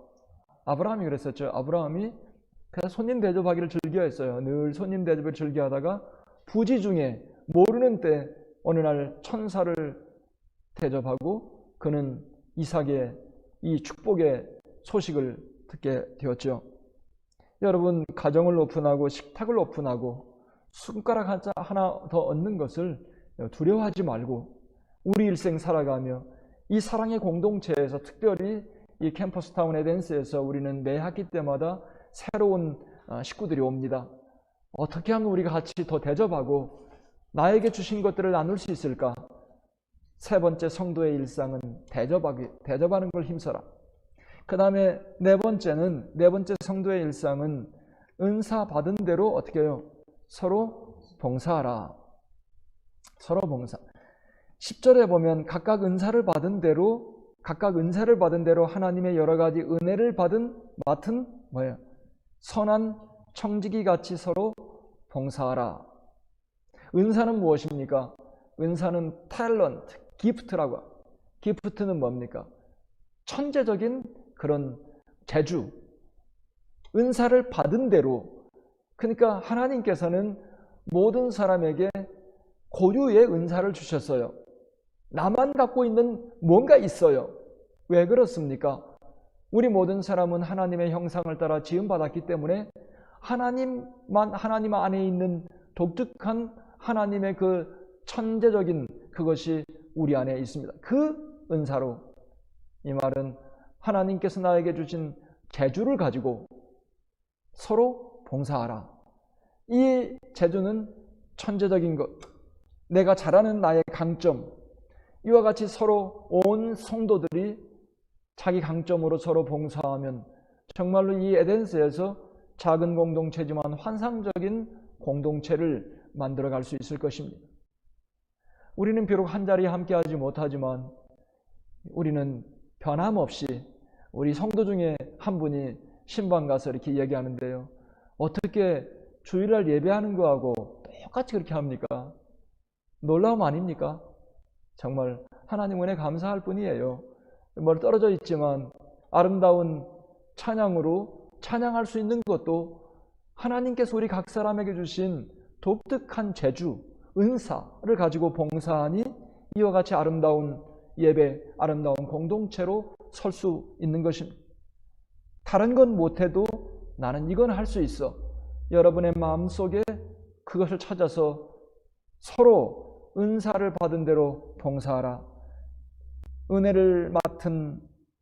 아브라함이 그랬었죠. 아브라함이 그냥 손님 대접하기를 즐겨했어요. 늘 손님 대접을 즐겨하다가 부지 중에 모르는 때 어느 날 천사를 대접하고 그는 이삭의 이 축복의 소식을 듣게 되었죠. 여러분, 가정을 오픈하고 식탁을 오픈하고 손가락 하나 더 얻는 것을 두려워하지 말고 우리 일생 살아가며 이 사랑의 공동체에서, 특별히 이 캠퍼스타운 에덴스에서 우리는 매 학기 때마다 새로운 식구들이 옵니다. 어떻게 하면 우리가 같이 더 대접하고 나에게 주신 것들을 나눌 수 있을까? 세 번째 성도의 일상은 대접하는 걸 힘써라. 그 다음에 네 번째 성도의 일상은 은사 받은 대로 어떻게 해요? 서로 봉사하라. 서로 봉사. 10절에 보면 각각 은사를 받은 대로 하나님의 여러 가지 은혜를 맡은 뭐예요? 선한 청지기 같이 서로 봉사하라. 은사는 무엇입니까? 은사는 탤런트, 기프트라고. 기프트는 뭡니까? 천재적인 그런 재주. 은사를 받은 대로. 그러니까 하나님께서는 모든 사람에게 고유의 은사를 주셨어요. 나만 갖고 있는 뭔가 있어요. 왜 그렇습니까? 우리 모든 사람은 하나님의 형상을 따라 지음받았기 때문에 하나님 안에 있는 독특한 하나님의 그 천재적인 그것이 우리 안에 있습니다. 그 은사로, 이 말은 하나님께서 나에게 주신 재주를 가지고 서로 봉사하라. 이 재주는 천재적인 것, 내가 잘하는 나의 강점, 이와 같이 서로 온 성도들이 자기 강점으로 서로 봉사하면 정말로 이 에덴스에서 작은 공동체지만 환상적인 공동체를 만들어갈 수 있을 것입니다. 우리는 비록 한 자리에 함께하지 못하지만 우리는 변함없이 우리 성도 중에 한 분이 신방 가서 이렇게 얘기하는데요. 어떻게 주일날 예배하는 거하고 똑같이 그렇게 합니까? 놀라움 아닙니까? 정말 하나님 은혜 감사할 뿐이에요. 멀리 떨어져 있지만 아름다운 찬양으로 찬양할 수 있는 것도 하나님께서 우리 각 사람에게 주신 독특한 재주, 은사를 가지고 봉사하니 이와 같이 아름다운 예배, 아름다운 공동체로 설 수 있는 것입니다. 다른 건 못해도 나는 이건 할 수 있어. 여러분의 마음속에 그것을 찾아서 서로 은사를 받은 대로 봉사하라.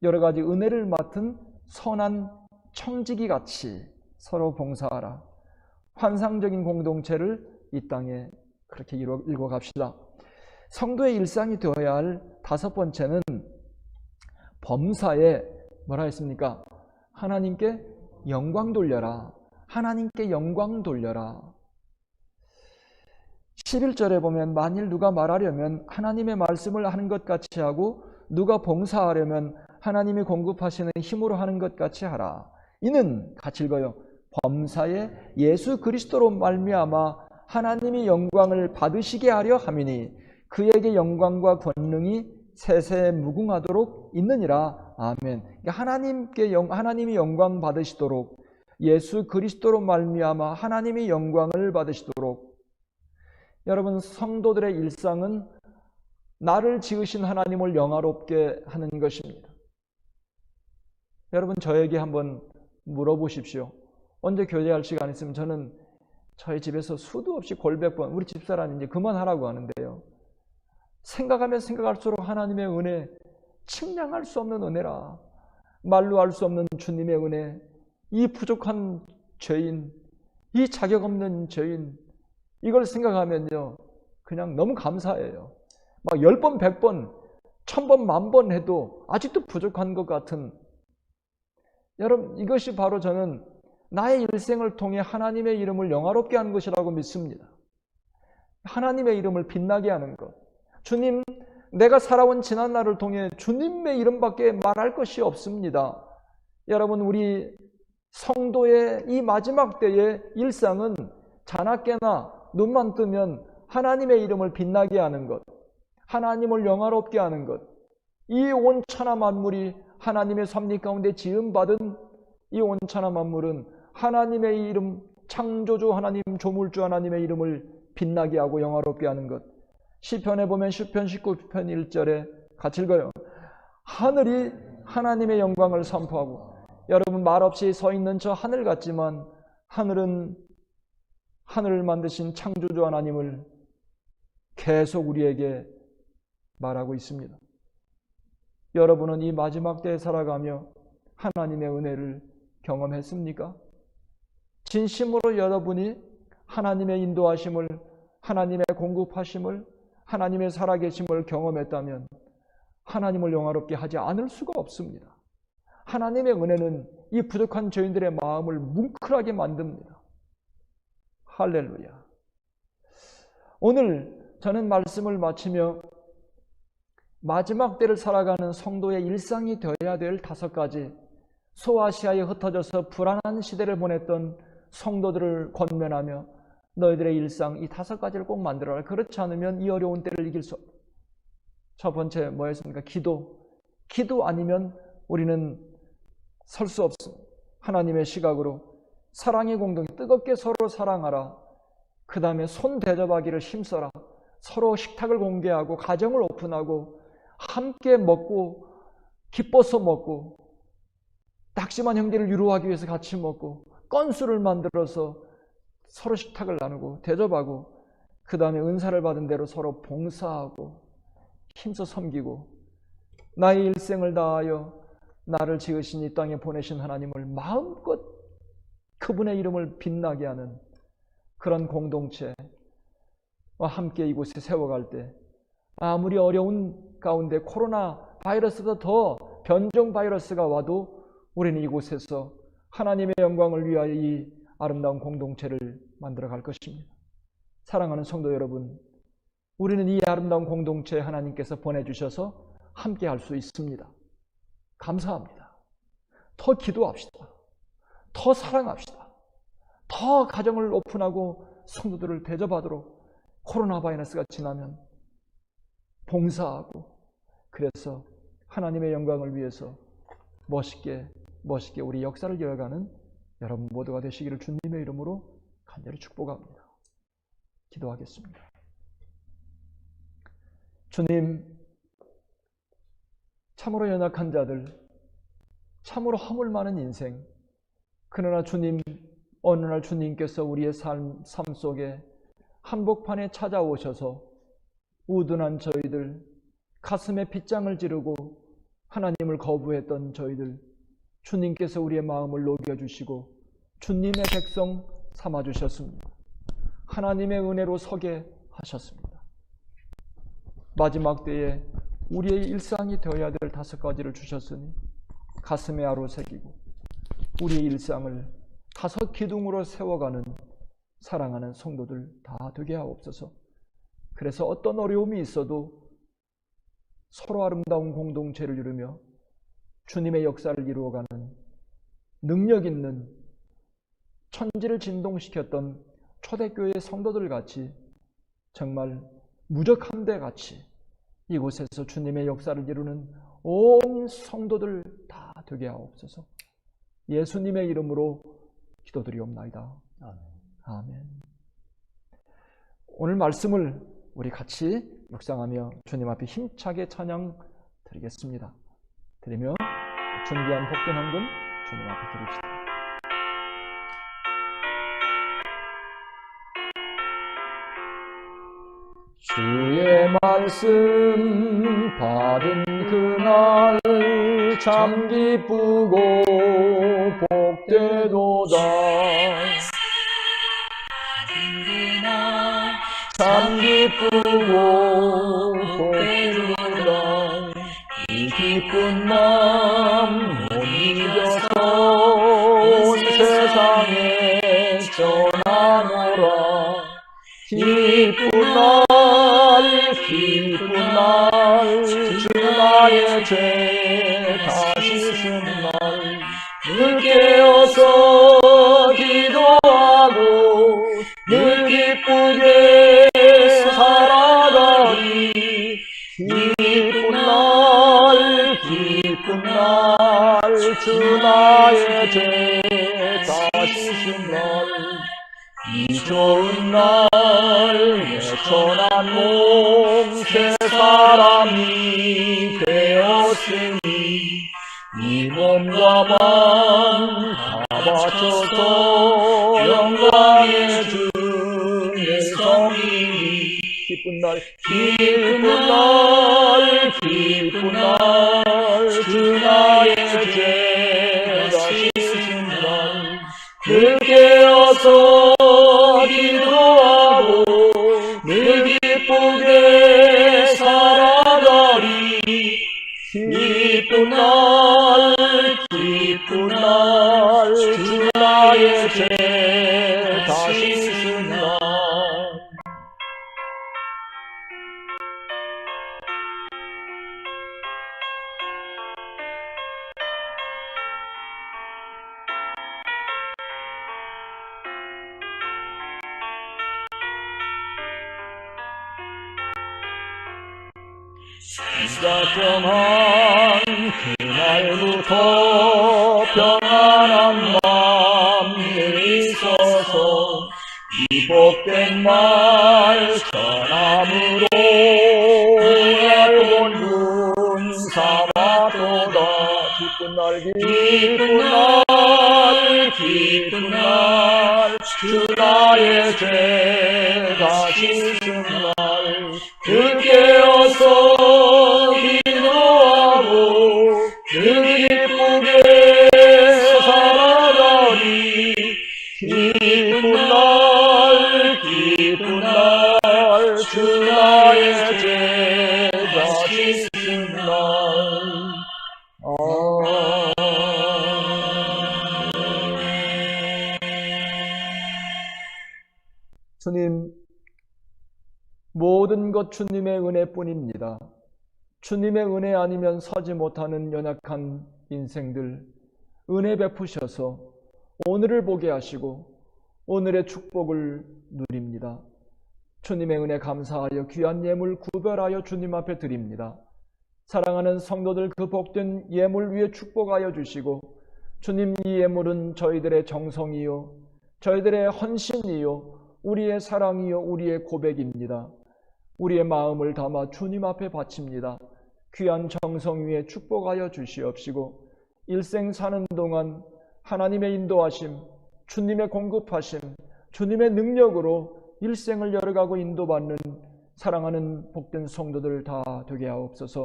여러 가지 은혜를 맡은 선한 청지기 같이 서로 봉사하라. 환상적인 공동체를 이 땅에 그렇게 읽어갑시다. 성도의 일상이 되어야 할 다섯 번째는 범사에 뭐라 했습니까? 하나님께 영광 돌려라. 하나님께 영광 돌려라. 11절에 보면 만일 누가 말하려면 하나님의 말씀을 하는 것 같이 하고 누가 봉사하려면 하나님이 공급하시는 힘으로 하는 것 같이 하라. 이는 같이 읽어요. 범사에 예수 그리스도로 말미암아 하나님이 영광을 받으시게 하려 함이니 그에게 영광과 권능이 세세 무궁하도록 있느니라. 아멘. 하나님이 영광 받으시도록, 예수 그리스도로 말미암아 하나님이 영광을 받으시도록. 여러분, 성도들의 일상은 나를 지으신 하나님을 영화롭게 하는 것입니다. 여러분, 저에게 한번 물어보십시오. 언제 교제할 시간 있으면 저는 저희 집에서 수도 없이 골백번, 우리 집사람이 이제 그만하라고 하는데요. 생각하면 생각할수록 하나님의 은혜, 측량할 수 없는 은혜라. 말로 할 수 없는 주님의 은혜, 이 부족한 죄인, 이 자격 없는 죄인, 이걸 생각하면요, 그냥 너무 감사해요. 막 10번, 100번, 1000번, 10,000번 해도 아직도 부족한 것 같은, 여러분, 이것이 바로 저는 나의 일생을 통해 하나님의 이름을 영화롭게 하는 것이라고 믿습니다. 하나님의 이름을 빛나게 하는 것. 주님, 내가 살아온 지난 날을 통해 주님의 이름밖에 말할 것이 없습니다. 여러분, 우리 성도의 이 마지막 때의 일상은 자나깨나 눈만 뜨면 하나님의 이름을 빛나게 하는 것, 하나님을 영화롭게 하는 것, 이 온 천하 만물이 하나님의 섭리 가운데 지음받은 이 온 천하 만물은 하나님의 이름, 창조주 하나님, 조물주 하나님의 이름을 빛나게 하고 영화롭게 하는 것. 시편에 보면 시편 19편 1절에 같이 읽어요. 하늘이 하나님의 영광을 선포하고, 여러분, 말없이 서 있는 저 하늘 같지만 하늘은 하늘을 만드신 창조주 하나님을 계속 우리에게 말하고 있습니다. 여러분은 이 마지막 때에 살아가며 하나님의 은혜를 경험했습니까? 진심으로 여러분이 하나님의 인도하심을, 하나님의 공급하심을, 하나님의 살아계심을 경험했다면 하나님을 영화롭게 하지 않을 수가 없습니다. 하나님의 은혜는 이 부족한 죄인들의 마음을 뭉클하게 만듭니다. 할렐루야. 오늘 저는 말씀을 마치며 마지막 때를 살아가는 성도의 일상이 되어야 될 5가지, 소아시아에 흩어져서 불안한 시대를 보냈던 성도들을 권면하며 너희들의 일상 이 5가지를 꼭 만들어라. 그렇지 않으면 이 어려운 때를 이길 수 없다. 첫 번째 뭐였습니까? 기도 아니면 우리는 설 수 없습니다. 하나님의 시각으로 사랑의 공동, 뜨겁게 서로 사랑하라. 그 다음에 손 대접하기를 힘써라. 서로 식탁을 공개하고 가정을 오픈하고 함께 먹고 기뻐서 먹고, 낙심한 형제를 위로하기 위해서 같이 먹고, 건수를 만들어서 서로 식탁을 나누고 대접하고, 그 다음에 은사를 받은 대로 서로 봉사하고 힘써 섬기고, 나의 일생을 다하여 나를 지으신 이 땅에 보내신 하나님을 마음껏 그분의 이름을 빛나게 하는 그런 공동체와 함께 이곳에 세워갈 때, 아무리 어려운 가운데 코로나 바이러스보다 더 변종 바이러스가 와도 우리는 이곳에서 하나님의 영광을 위하여 이 아름다운 공동체를 만들어갈 것입니다. 사랑하는 성도 여러분, 우리는 이 아름다운 공동체에 하나님께서 보내주셔서 함께 할 수 있습니다. 감사합니다. 더 기도합시다. 더 사랑합시다. 더 가정을 오픈하고 성도들을 대접하도록, 코로나 바이러스가 지나면 봉사하고, 그래서 하나님의 영광을 위해서 멋있게 우리 역사를 이어가는 여러분 모두가 되시기를 주님의 이름으로 간절히 축복합니다. 기도하겠습니다. 주님, 참으로 연약한 자들, 참으로 허물 많은 인생, 그러나 주님, 어느 날 주님께서 우리의 삶 속에 한복판에 찾아오셔서 우둔한 저희들, 가슴에 빗장을 지르고 하나님을 거부했던 저희들, 주님께서 우리의 마음을 녹여주시고 주님의 백성 삼아주셨습니다. 하나님의 은혜로 서게 하셨습니다. 마지막 때에 우리의 일상이 되어야 될 5가지를 주셨으니 가슴에 아로 새기고 우리의 일상을 5 기둥으로 세워가는 사랑하는 성도들 다 되게 하옵소서. 그래서 어떤 어려움이 있어도 서로 아름다운 공동체를 이루며 주님의 역사를 이루어가는 능력 있는, 천지를 진동시켰던 초대교회의 성도들 같이, 정말 무적함대 같이 이곳에서 주님의 역사를 이루는 온 성도들 다 되게 하옵소서. 예수님의 이름으로 기도드리옵나이다. 아멘. 오늘 말씀을 우리 같이 묵상하며 주님 앞에 힘차게 찬양 드리겠습니다. 드리며 준비한 복된 헌금 주님 앞에 드립시다. 주의 말씀 받은 그날 참 기쁘고 복되도다. 참 기쁘고 복되도다. 이 기쁜 마음 못 이겨서 온 세상에 전하노라. 기쁜 날 주 나의 죄 다시 씻은 날 늘 깨어서 기도하고 늘 기쁘게 살아가리. 기쁜 날 주 나의 죄 다시 씻은 날 이 좋은 날 내 천한 몸 새 사람이 되었으니 이 몸과 맘 다 바쳐서 영광의 주 내 성이. 기쁜 날 주 나의 죄 다시 씻은 날 늘 깨어서 기도하고 늘 기쁘게 살아가리. 기쁜 날 주 나의 죄 다시 씻은 날. 시작점한 그날부터 평안한 마음이 있어서 이 복된 말 전함으로 날 본분 삼았도다. 기쁜 날 주 나의 죄 다시 씻은 날 늘 깨어서 기도하고 늘 기쁘게 살아가리. 기쁜 날 주 나의 죄 다시 씻은 날. 주님, 모든 것 주님의 은혜뿐입니다. 주님의 은혜 아니면 서지 못하는 연약한 인생들 은혜 베푸셔서 오늘을 보게 하시고 오늘의 축복을 누립니다. 주님의 은혜 감사하여 귀한 예물 구별하여 주님 앞에 드립니다. 사랑하는 성도들 그 복된 예물 위에 축복하여 주시고 주님, 이 예물은 저희들의 정성이요 저희들의 헌신이요 우리의 사랑이요 우리의 고백입니다. 우리의 마음을 담아 주님 앞에 바칩니다. 귀한 정성 위에 축복하여 주시옵시고 일생 사는 동안 하나님의 인도하심, 주님의 공급하심, 주님의 능력으로 일생을 열어가고 인도받는 사랑하는 복된 성도들 다 되게 하옵소서.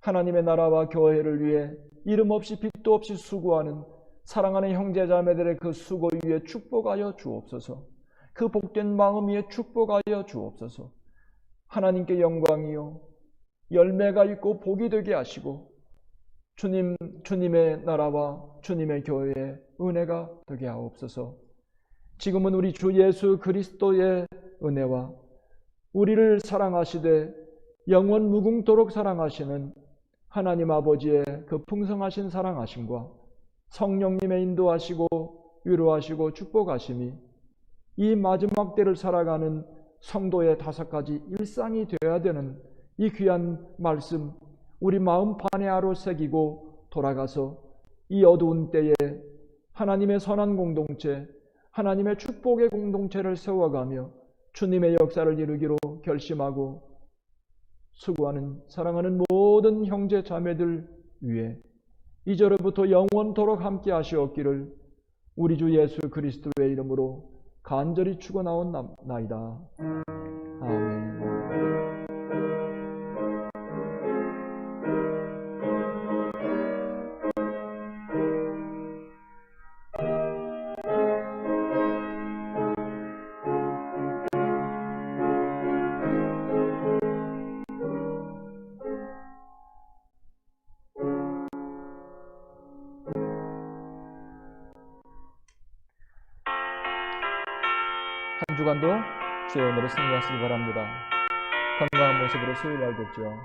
하나님의 나라와 교회를 위해 이름 없이 빚도 없이 수고하는 사랑하는 형제자매들의 그 수고 위에 축복하여 주옵소서. 그 복된 마음 위에 축복하여 주옵소서. 하나님께 영광이요 열매가 있고 복이 되게 하시고 주님의 나라와 주님의 교회에 은혜가 되게 하옵소서. 지금은 우리 주 예수 그리스도의 은혜와 우리를 사랑하시되 영원 무궁토록 사랑하시는 하나님 아버지의 그 풍성하신 사랑하심과 성령님의 인도하시고 위로하시고 축복하심이 이 마지막 때를 살아가는 성도의 5가지 일상이 되어야 되는 이 귀한 말씀 우리 마음판에 하루 새기고 돌아가서 이 어두운 때에 하나님의 선한 공동체, 하나님의 축복의 공동체를 세워가며 주님의 역사를 이루기로 결심하고 수고하는 사랑하는 모든 형제 자매들 위해 이제로부터 영원토록 함께 하시옵기를 우리 주 예수 그리스도의 이름으로 간절히 축원하옵나이다. 아멘. 주간도 주의 은혜로 승리하시기 바랍니다. 건강한 모습으로 수요일 날 뵙죠.